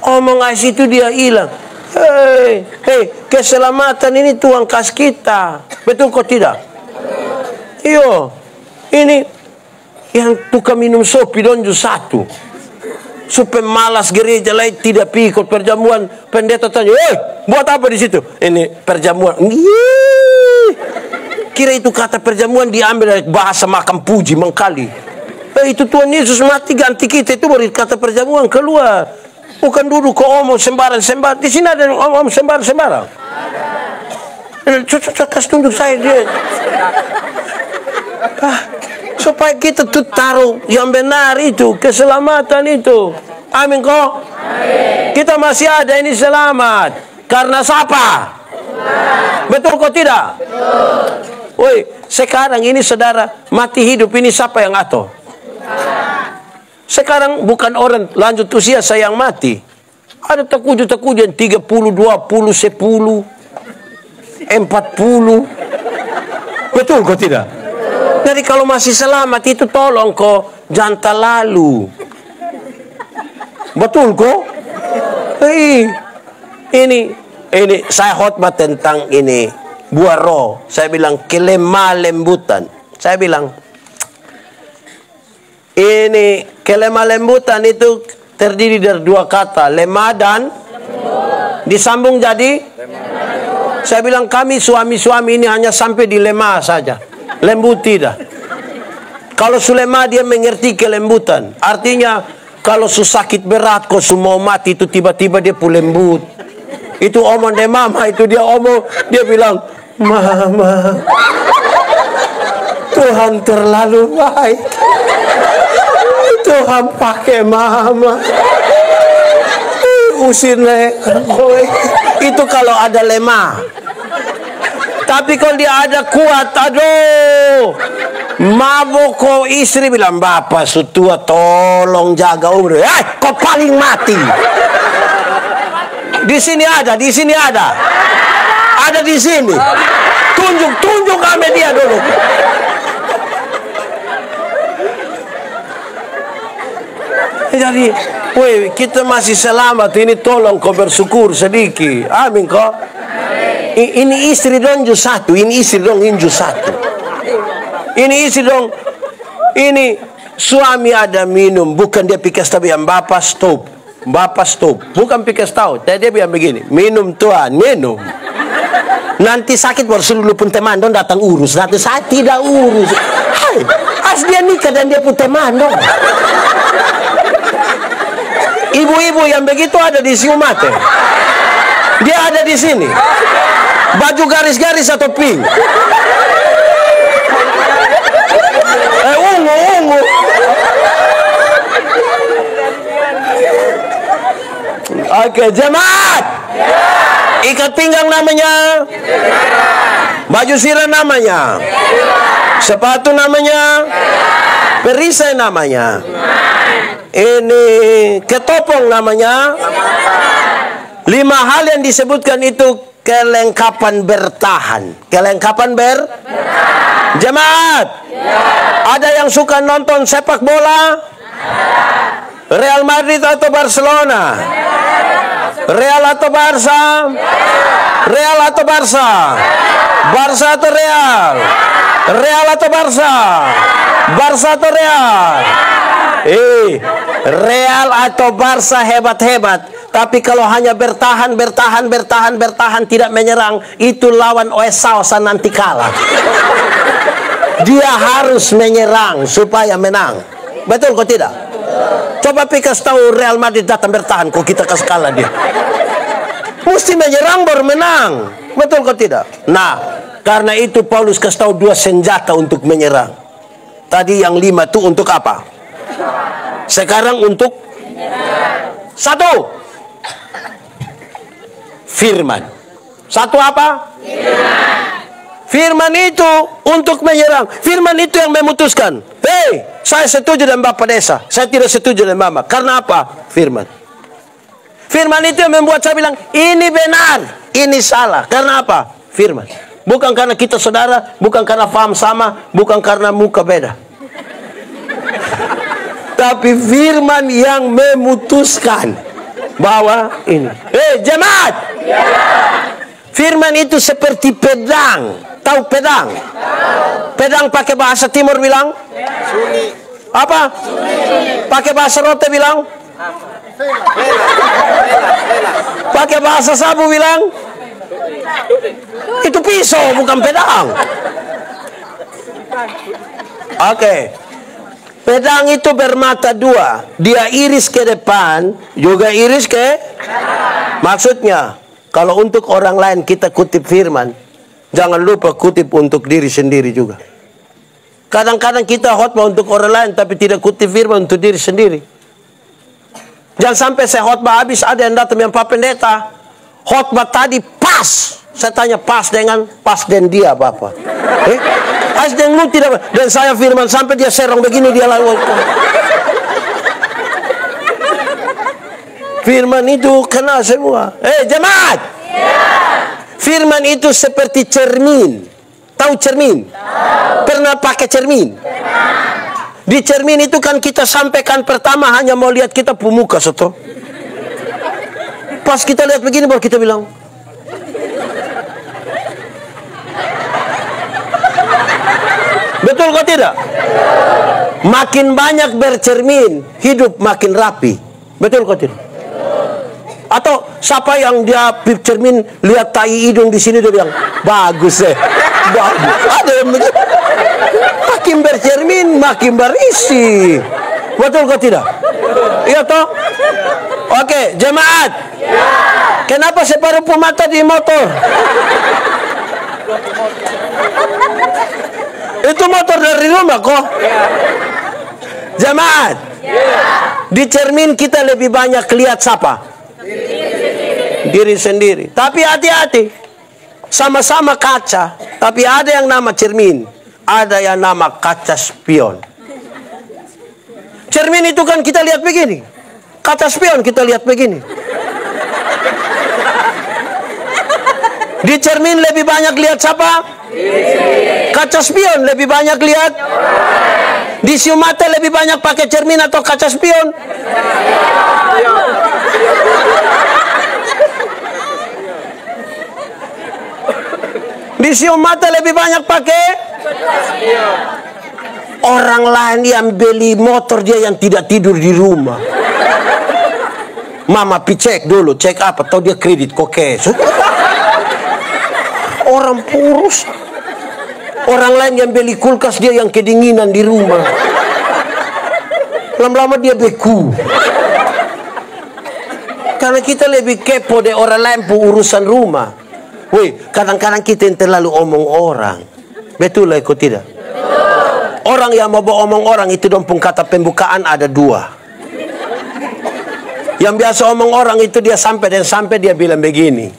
Omong asih itu dia hilang. Hei, keselamatan ini Tuhan kasih kita. Betul kok tidak? Iyo, ini yang tukang minum sopi donju satu. Supaya malas gereja lain tidak pikut perjamuan. Pendeta tanya, buat apa di situ? Ini perjamuan. Kira itu kata perjamuan diambil dari bahasa makan puji mengkali. Itu Tuhan Yesus mati ganti kita, itu baru kata perjamuan keluar. Bukan duduk kok omong sembarang-sembarang. Di sini ada omong sembarang-sembarang. Kasih tunjuk saya dia. Supaya kita tuh taruh yang benar itu, keselamatan itu. Amin kok? Amin. Kita masih ada ini selamat. Karena siapa? Betul kok tidak? Betul. Woi, sekarang ini saudara mati hidup ini siapa yang atur? Sekarang bukan orang lanjut usia saya yang mati. Ada takuju-takuju yang 30, 20, 10, 40. Betul kok tidak? Jadi kalau masih selamat itu tolong kok jangan terlalu. Betul kok? Ini saya khotbah tentang ini buah roh. Saya bilang kelemah lembutan. Saya bilang ini kelemah lembutan itu terdiri dari dua kata, lemah dan disambung jadi. Saya bilang kami suami-suami ini hanya sampai di lemah saja. Lembut tidak. Kalau sulema dia mengerti kelembutan. Artinya kalau sakit berat kok semua mati itu tiba-tiba dia pun lembut. Itu omong deh mama itu dia omong dia bilang mama Tuhan terlalu baik. Tuhan pakai mama. Usir itu kalau ada lemah. Tapi kalau dia ada kuat, aduh, mabok kok istri bilang, bapak sutua tolong jaga umur. Kau paling mati. Di sini ada, di sini ada. Ada di sini. Tunjuk kami dia dulu. Jadi, woi, kita masih selamat. Ini tolong kau bersyukur sedikit. Amin kok. Ini istri dong ju satu, ini istri dong inju satu. Ini istri dong, ini suami ada minum, bukan dia pikir tahu yang bapak stop, bukan pikir tahu. Dia bilang begini, minum Tuhan, minum. Nanti sakit baru seluruh pun teman dong datang urus, nanti saya tidak urus. Hai, as dia nikah dan dia pun teman dong. Ibu-ibu yang begitu ada di Siumate. Dia ada di sini. Baju garis-garis atau pink? Ungu. Oke, jemaat. Ikat pinggang namanya. Baju sirah namanya. Sepatu namanya. Perisai namanya. Ini ketopong namanya. 5 hal yang disebutkan itu kelengkapan bertahan. Kelengkapan bertahan. Jemaat. Ada yang suka nonton sepak bola? Real Madrid atau Barcelona? Real atau Barca? Real atau Barca? Barca atau Real? Real atau Barca? Barca atau Real? Real atau Barca hebat-hebat. Tapi kalau hanya bertahan tidak menyerang, itu lawan Esau nanti kalah. Dia harus menyerang supaya menang. Betul kok tidak? Coba pikas tahu Real Madrid datang bertahan, kok kita kasih kalah dia. Mesti menyerang baru menang. Betul kok tidak? Nah, karena itu Paulus kasih tahu 2 senjata untuk menyerang. Tadi yang 5 itu untuk apa? Sekarang untuk 1. Firman. 1 apa? Firman itu untuk menyerang. Firman itu yang memutuskan. Hei, saya setuju dengan Bapak Desa. Saya tidak setuju dengan Mama. Karena apa? Firman. Firman itu yang membuat saya bilang, ini benar, ini salah. Karena apa? Firman. Bukan karena kita saudara, bukan karena paham sama, bukan karena muka beda. Tapi firman yang memutuskan bahwa ini. Hei, jemaat. Firman itu seperti pedang. Tahu pedang? Pedang pakai bahasa timur bilang? Apa? Pakai bahasa rote bilang? Pakai bahasa sabu bilang? Itu pisau, bukan pedang. Oke. Pedang itu bermata 2. Dia iris ke depan, juga iris ke. Maksudnya, kalau untuk orang lain kita kutip firman, jangan lupa kutip untuk diri sendiri juga. Kadang-kadang kita khotbah untuk orang lain, tapi tidak kutip firman untuk diri sendiri. Jangan sampai saya khotbah habis, ada yang datang yang Pak Pendeta, khotbah tadi pas. Saya tanya pas dengan dia Bapak. Pas dengan lu tidak. Dan saya firman sampai dia serong begini dia lalu. Firman itu kena semua. Jemaat. Firman itu seperti cermin. Tahu cermin? Pernah pakai cermin? Di cermin itu kan kita sampaikan pertama hanya mau lihat kita pemuka soto. Pas kita lihat begini baru kita bilang. Betul kok tidak? Makin banyak bercermin, hidup makin rapi. Betul kok tidak? Atau siapa yang dia cermin lihat tai hidung di sini dia bilang bagus bagus. Ada yang begitu. Makin bercermin makin berisi. Betul kok tidak? Iya toh? Oke, jemaat. Kenapa separuh mata di motor? Itu motor dari rumah kok. Jemaat. Di cermin kita lebih banyak lihat siapa? Diri sendiri. Tapi hati-hati. Sama-sama kaca. Tapi ada yang nama cermin. Ada yang nama kaca spion. Cermin itu kan kita lihat begini. Kaca spion kita lihat begini. Di cermin lebih banyak lihat siapa? Kaca spion lebih banyak lihat. Di siu mata lebih banyak pakai cermin atau kaca spion? Di siu mata lebih banyak pakai. Orang lain yang beli motor dia yang tidak tidur di rumah. Mama cek dulu, cek apa? Tahu dia kredit kok cash. Orang kurus. Orang lain yang beli kulkas dia yang kedinginan di rumah. Lama-lama dia beku. Karena kita lebih kepo dari orang lain urusan rumah. Woi, kadang-kadang kita yang terlalu omong orang. Betul lah, kok tidak? Orang yang mau omong orang itu dompung kata pembukaan ada 2. Yang biasa omong orang itu dia sampai dia bilang begini.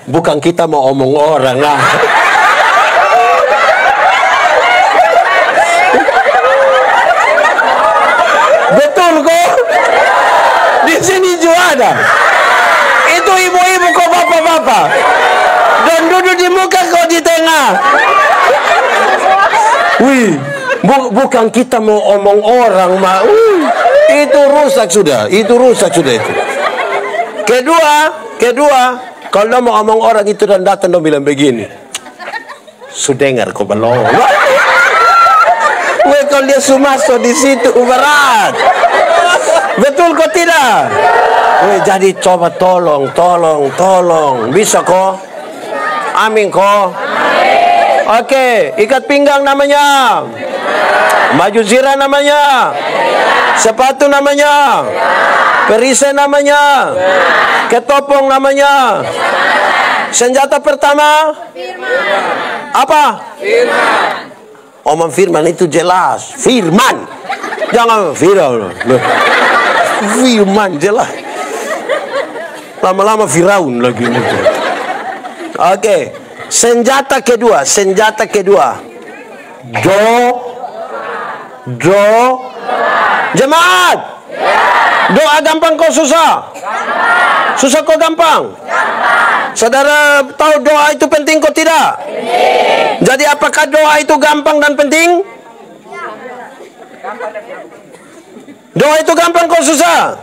Bukan kita mau omong orang lah. Betul kok? Di sini juga ada. Itu ibu-ibu kok bapak-bapak. Dan duduk di muka kok di tengah. Wih, bukan kita mau omong orang, mah. Itu rusak sudah. Itu. Kedua, kalau mau omong orang itu dan datang dan bilang begini. Sudengar kok belum. Weh, kalau dia sumasuk di situ berat. Betul kok tidak? Weh, jadi coba tolong. Bisa kok? Amin kok? Oke, ikat pinggang namanya. Maju zirah namanya. Sepatu namanya. Perisai namanya. Ketopong namanya. Senjata pertama? Apa? Firman. Omong firman itu jelas. Firman. Jangan viral. Firman jelas. Lama-lama Firaun lagi. Oke. Senjata kedua. Jemaat. Doa gampang kok susah? Susah kok gampang? Saudara tahu doa itu penting kok tidak? Jadi apakah doa itu gampang dan penting? Doa itu gampang kok susah?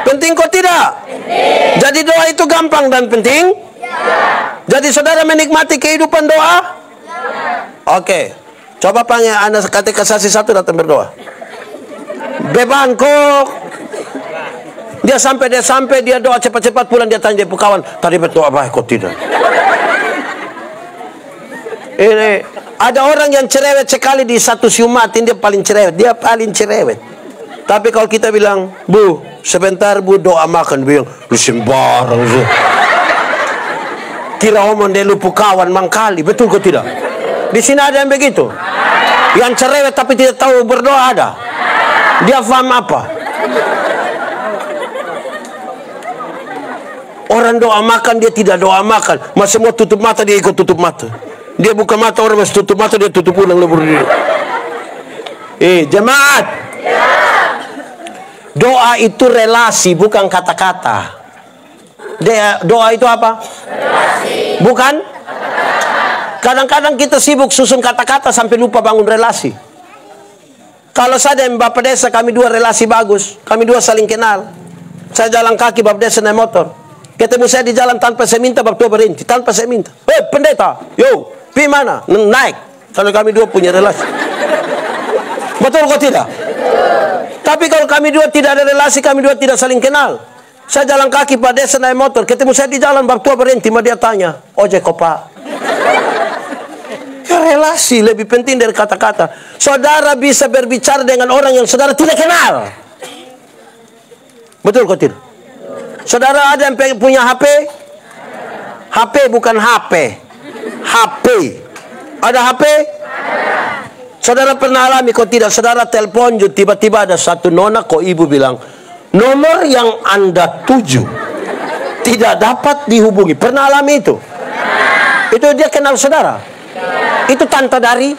Penting kok tidak? Jadi doa itu gampang dan penting? Jadi saudara menikmati kehidupan doa? Oke. Coba panggil anak ketika saksi satu datang berdoa. Beban kok. Dia sampai dia doa cepat-cepat pulang, dia tanya dia kawan, tadi berdoa baik kok tidak? Ini ada orang yang cerewet sekali di satu siumatin, dia paling cerewet. Tapi kalau kita bilang, Bu, sebentar Bu doa makan, bilang, lu sembarang lu. Kira omong dia lupa kawan mangkali, betul kok tidak? Di sini ada yang begitu. Yang cerewet tapi tidak tahu berdoa ada. Dia paham apa? Orang doa makan, dia tidak doa makan. Masih mau tutup mata, dia ikut tutup mata. Dia buka mata, orang masih tutup mata, dia tutup ulang lebur diri. Jemaat. Doa itu relasi, bukan kata-kata. Doa itu apa? Relasi. Bukan? Kadang-kadang kita sibuk susun kata-kata sampai lupa bangun relasi. Kalau saya dan Bapak Desa, kami dua relasi bagus. Kami dua saling kenal. Saya jalan kaki, Bapak Desa naik motor. Ketemu saya di jalan tanpa saya minta, Bapak berhenti. Tanpa saya minta. Pendeta, yo, pi mana? Naik. Kalau kami dua punya relasi. Betul kok tidak? Tapi kalau kami dua tidak ada relasi, kami dua tidak saling kenal. Saya jalan kaki, Pak Desa naik motor. Ketemu saya di jalan, Bapak berhenti. Dia tanya, ojek kok Pak? Ya, relasi lebih penting dari kata-kata. Saudara bisa berbicara dengan orang yang saudara tidak kenal. Betul kok tidak? Saudara ada yang punya HP? HP bukan HP. HP. Ada HP? Saudara pernah alami kok tidak? Saudara telepon, tiba-tiba ada satu nona kok ibu bilang, nomor yang Anda tuju tidak dapat dihubungi. Pernah alami itu? Itu dia kenal saudara? Itu tante dari?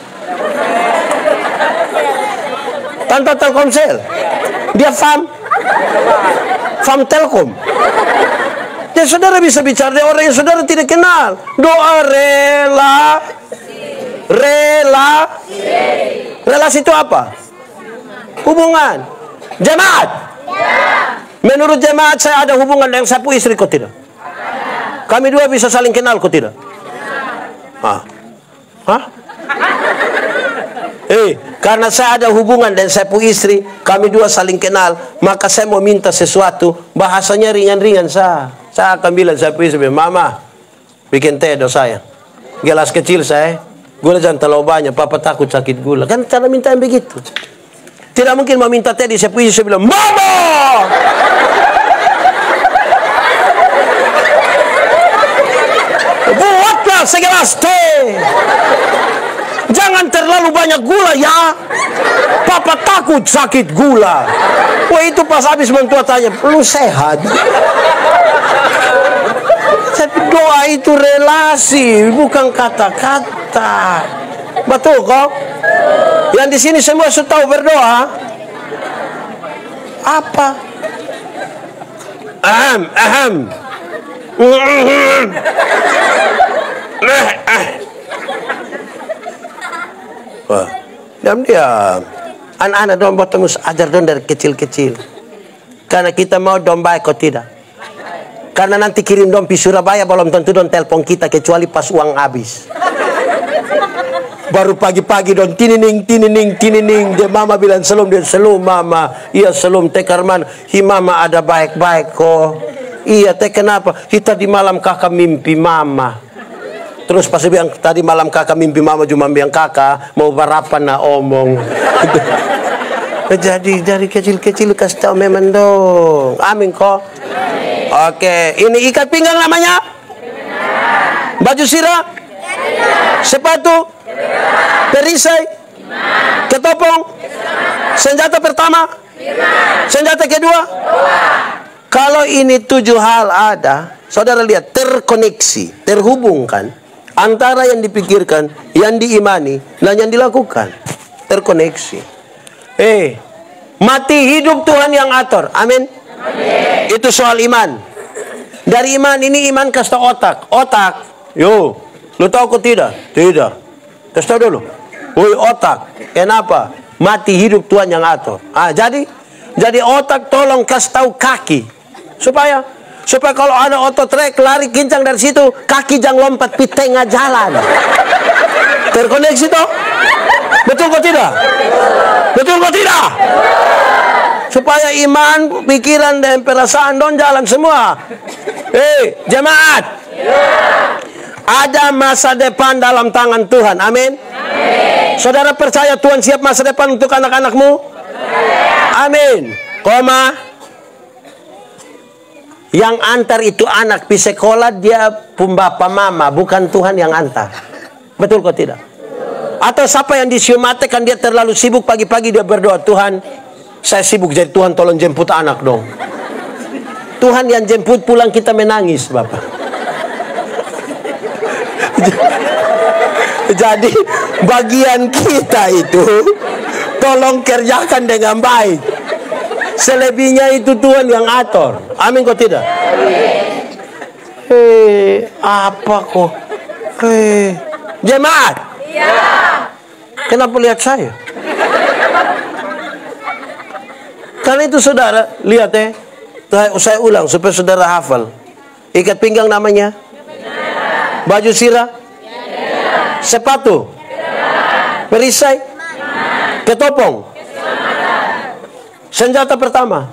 Tante Telkomsel? Dia Fam Telkom. Ya saudara bisa bicara dengan orang yang saudara tidak kenal. Doa relasi itu apa? Hubungan. Jemaat. Menurut jemaat saya ada hubungan dengan sapu istri kok tidak? Kami dua bisa saling kenal kok tidak? Karena saya ada hubungan dan sapu istri, kami dua saling kenal, maka saya mau minta sesuatu, bahasanya ringan-ringan saya akan bilang sapu istri, Mama, bikin teh dong saya, gelas kecil saya, gula jangan terlalu banyak, Papa takut sakit gula. Kan cara minta yang begitu. Tidak mungkin mau minta teh di sapu istri, saya bilang, Mama! Buatlah segelas teh. Jangan terlalu banyak gula ya. Papa takut sakit gula. Wah, itu pas habis mentua tanya, lu sehat? Tapi doa itu relasi, bukan kata-kata. Betul kok? Yang di sini semua sudah tahu berdoa. Apa? Aham. Wah, diam. Anak-anak dong bertemu ajar dong dari kecil-kecil. Karena kita mau dong baik kok tidak. Karena nanti kirim dong pi Surabaya belum tentu dong telepon kita kecuali pas uang habis. Baru pagi-pagi dong tinining. Dia mama bilang selum mama. Iya selum teh Karman. Hi mama ada baik-baik kok. Iya teh kenapa? Kita di malam kakak mimpi mama. Terus pas bilang tadi malam kakak mimpi mama cuma bilang kakak mau barapan na omong. Jadi dari kecil-kecil kasih tahu memang dong. Amin kok. Oke, ini ikat pinggang namanya? Baju sirah? Sepatu? Perisai? Ketopong? Senjata pertama? Senjata kedua? Kalau ini 7 hal ada, saudara lihat terkoneksi, terhubungkan antara yang dipikirkan, yang diimani, dan yang dilakukan. Terkoneksi. Mati hidup Tuhan yang atur. Amin. Itu soal iman. Dari iman ini iman kasih otak. Yo, lu tahu kok tidak? Tidak. Kasih tahu dulu. Woi otak. Kenapa? Mati hidup Tuhan yang atur. Jadi otak tolong kasih tahu kaki. Supaya kalau ada otot trek lari kencang dari situ, kaki jangan lompat di tengah jalan. Terkoneksi toh? Betul kok tidak? Betul kok tidak? Supaya iman, pikiran dan perasaan don jalan semua. Jemaat. Ada masa depan dalam tangan Tuhan. Amin. Saudara percaya Tuhan siap masa depan untuk anak-anakmu? Amin. Yang antar itu anak pi sekolah dia pun bapa mama, bukan Tuhan yang antar. Betul kok tidak? Atau siapa yang disiumatekan dia terlalu sibuk pagi-pagi dia berdoa, Tuhan saya sibuk jadi Tuhan tolong jemput anak dong. Tuhan yang jemput pulang kita menangis Bapak. Jadi bagian kita itu tolong kerjakan dengan baik. Selebihnya itu Tuhan yang atur. Amin kok tidak? Apa kok? Jemaat. Kenapa lihat saya? Karena itu saudara, lihat saya ulang supaya saudara hafal. Ikat pinggang namanya? Baju sirah? Sepatu? Perisai? Ketopong? Senjata pertama?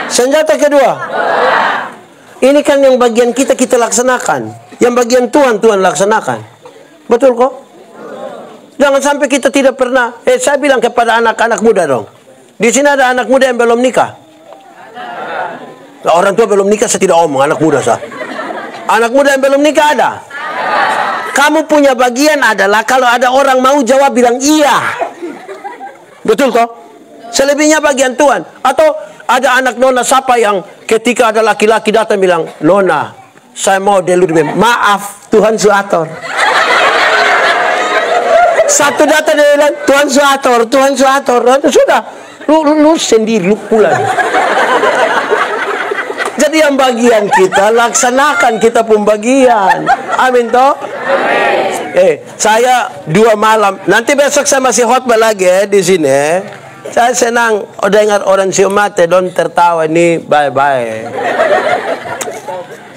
Senjata kedua? Ini kan yang bagian kita laksanakan. Yang bagian Tuhan laksanakan. Betul kok? Jangan sampai kita tidak pernah. Saya bilang kepada anak-anak muda dong. Di sini ada anak muda yang belum nikah. Nah, orang tua belum nikah saya tidak omong, anak muda saya. Anak muda yang belum nikah ada. Kamu punya bagian adalah kalau ada orang mau jawab bilang iya. Betul kok? Selebihnya bagian Tuhan. Atau ada anak nona siapa yang ketika ada laki-laki datang bilang, Nona, saya mau dulu maaf, Tuhan suator. Satu datang dia bilang, Tuhan suator. Sudah, lu sendiri, lu pulang. Jadi yang bagian kita, laksanakan kita pun bagian. Amin toh? Saya 2 malam. Nanti besok saya masih khotbah lagi di sini. Saya senang dengar orang siumate don tertawa ini bye-bye.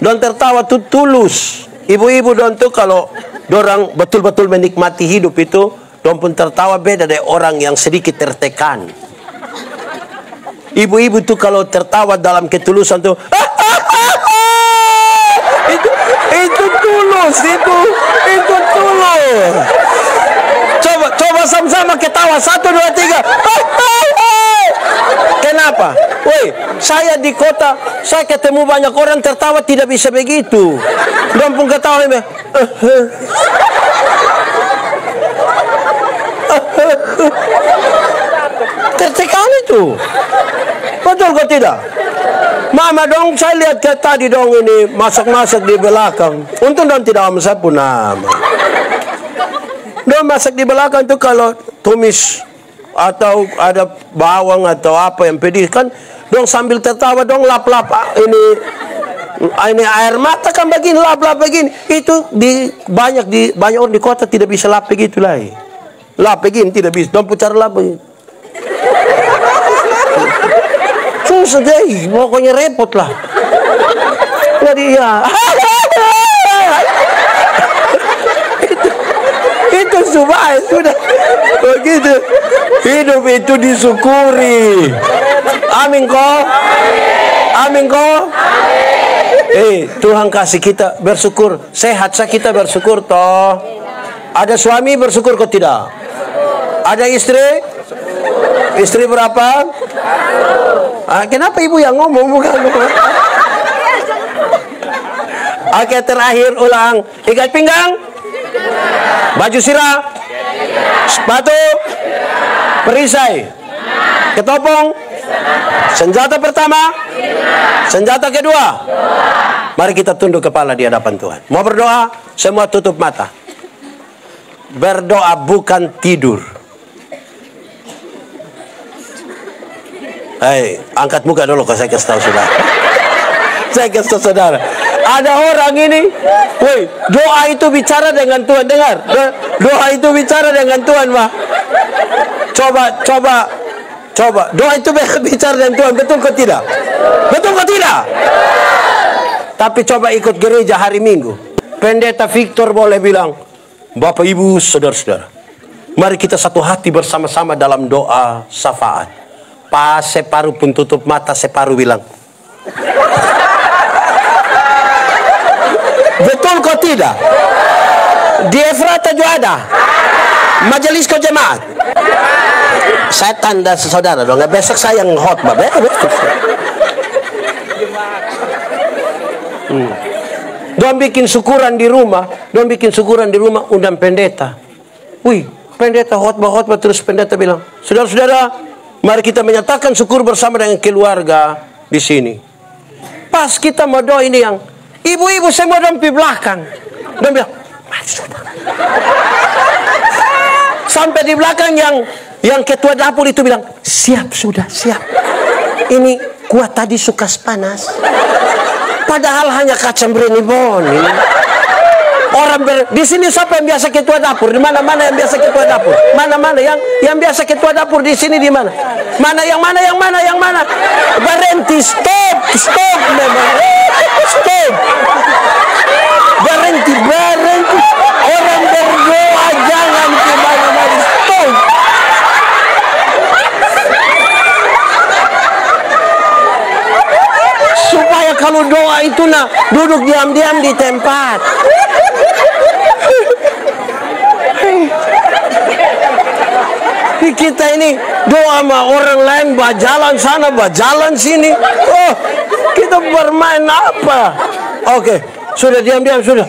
Don tertawa tuh tulus. Ibu-ibu don tuh kalau dorang betul-betul menikmati hidup itu, don pun tertawa beda dari orang yang sedikit tertekan. Ibu-ibu tuh kalau tertawa dalam ketulusan tuh itu tulus, itu tulus. Coba sama-sama ketawa 1, 2, 3. Kenapa? Woi, saya di kota, saya ketemu banyak orang tertawa tidak bisa begitu. Dan pun ketawa Tertekan itu. Betul kok tidak? Mama dong, saya lihat kayak tadi dong ini masak-masak di belakang. Untung dong tidak om saya pun nama. Dong masak di belakang tuh kalau tumis atau ada bawang atau apa yang pedih kan, dong sambil tertawa dong lap-lap ini air mata kan begini lap-lap begini. Itu banyak orang di kota tidak bisa lap begitu lah. Lap begini tidak bisa. Dong putar lap begini. Susah deh, pokoknya repot lah. Jadi ya, itu sudah begitu. Hidup itu disyukuri. Amin kok. Amin kok. Tuhan kasih kita bersyukur. Sehat kita bersyukur toh. Ada suami bersyukur kok tidak? Ada istri? Istri berapa? Kenapa ibu yang ngomong bukan? Oke, terakhir ulang. Ikat pinggang. Baju sirah. Sepatu. Perisai. Ketopong. Senjata pertama. Senjata kedua. Mari kita tunduk kepala di hadapan Tuhan. Mau berdoa? Semua tutup mata. Berdoa bukan tidur. Angkat muka dulu kalau saya kasih tahu saudara. Saya kasih tahu saudara. Ada orang ini, doa itu bicara dengan Tuhan. Dengar, doa itu bicara dengan Tuhan, mah. Coba. Doa itu bicara dengan Tuhan. Betul kok tidak? Betul kok tidak? Tapi coba ikut gereja hari Minggu. Pendeta Victor boleh bilang, Bapak Ibu, saudara-saudara, mari kita satu hati bersama-sama dalam doa syafaat. Pas separuh pun tutup mata, separuh bilang. Betul kok tidak? Di Efrata juga ada. Majelis kau jemaat. Saya tanda saudara dong. Besok saya yang khotbah. Don bikin syukuran di rumah. Undang pendeta. Pendeta khotbah terus pendeta bilang, saudara-saudara, mari kita menyatakan syukur bersama dengan keluarga di sini. Pas kita mau doa ini yang ibu-ibu semua dong di belakang. Dong bilang, mari saudara. Sampai di belakang yang ketua dapur itu bilang, siap sudah, siap. Ini kuat tadi suka panas. Padahal hanya kacang berenibon ini. Orang di sini siapa yang biasa ketua dapur? Di mana-mana yang biasa ketua dapur? Mana-mana yang biasa ketua dapur di sini di mana? Yang mana? Berhenti, stop memang. Stop. Berhenti. Orang berdoa jangan ke mana-mana. Stop. Supaya kalau doa itu duduk diam-diam di tempat. Kita ini doa sama orang lain, berjalan sana, berjalan sini. Kita bermain apa? Oke, sudah diam-diam sudah.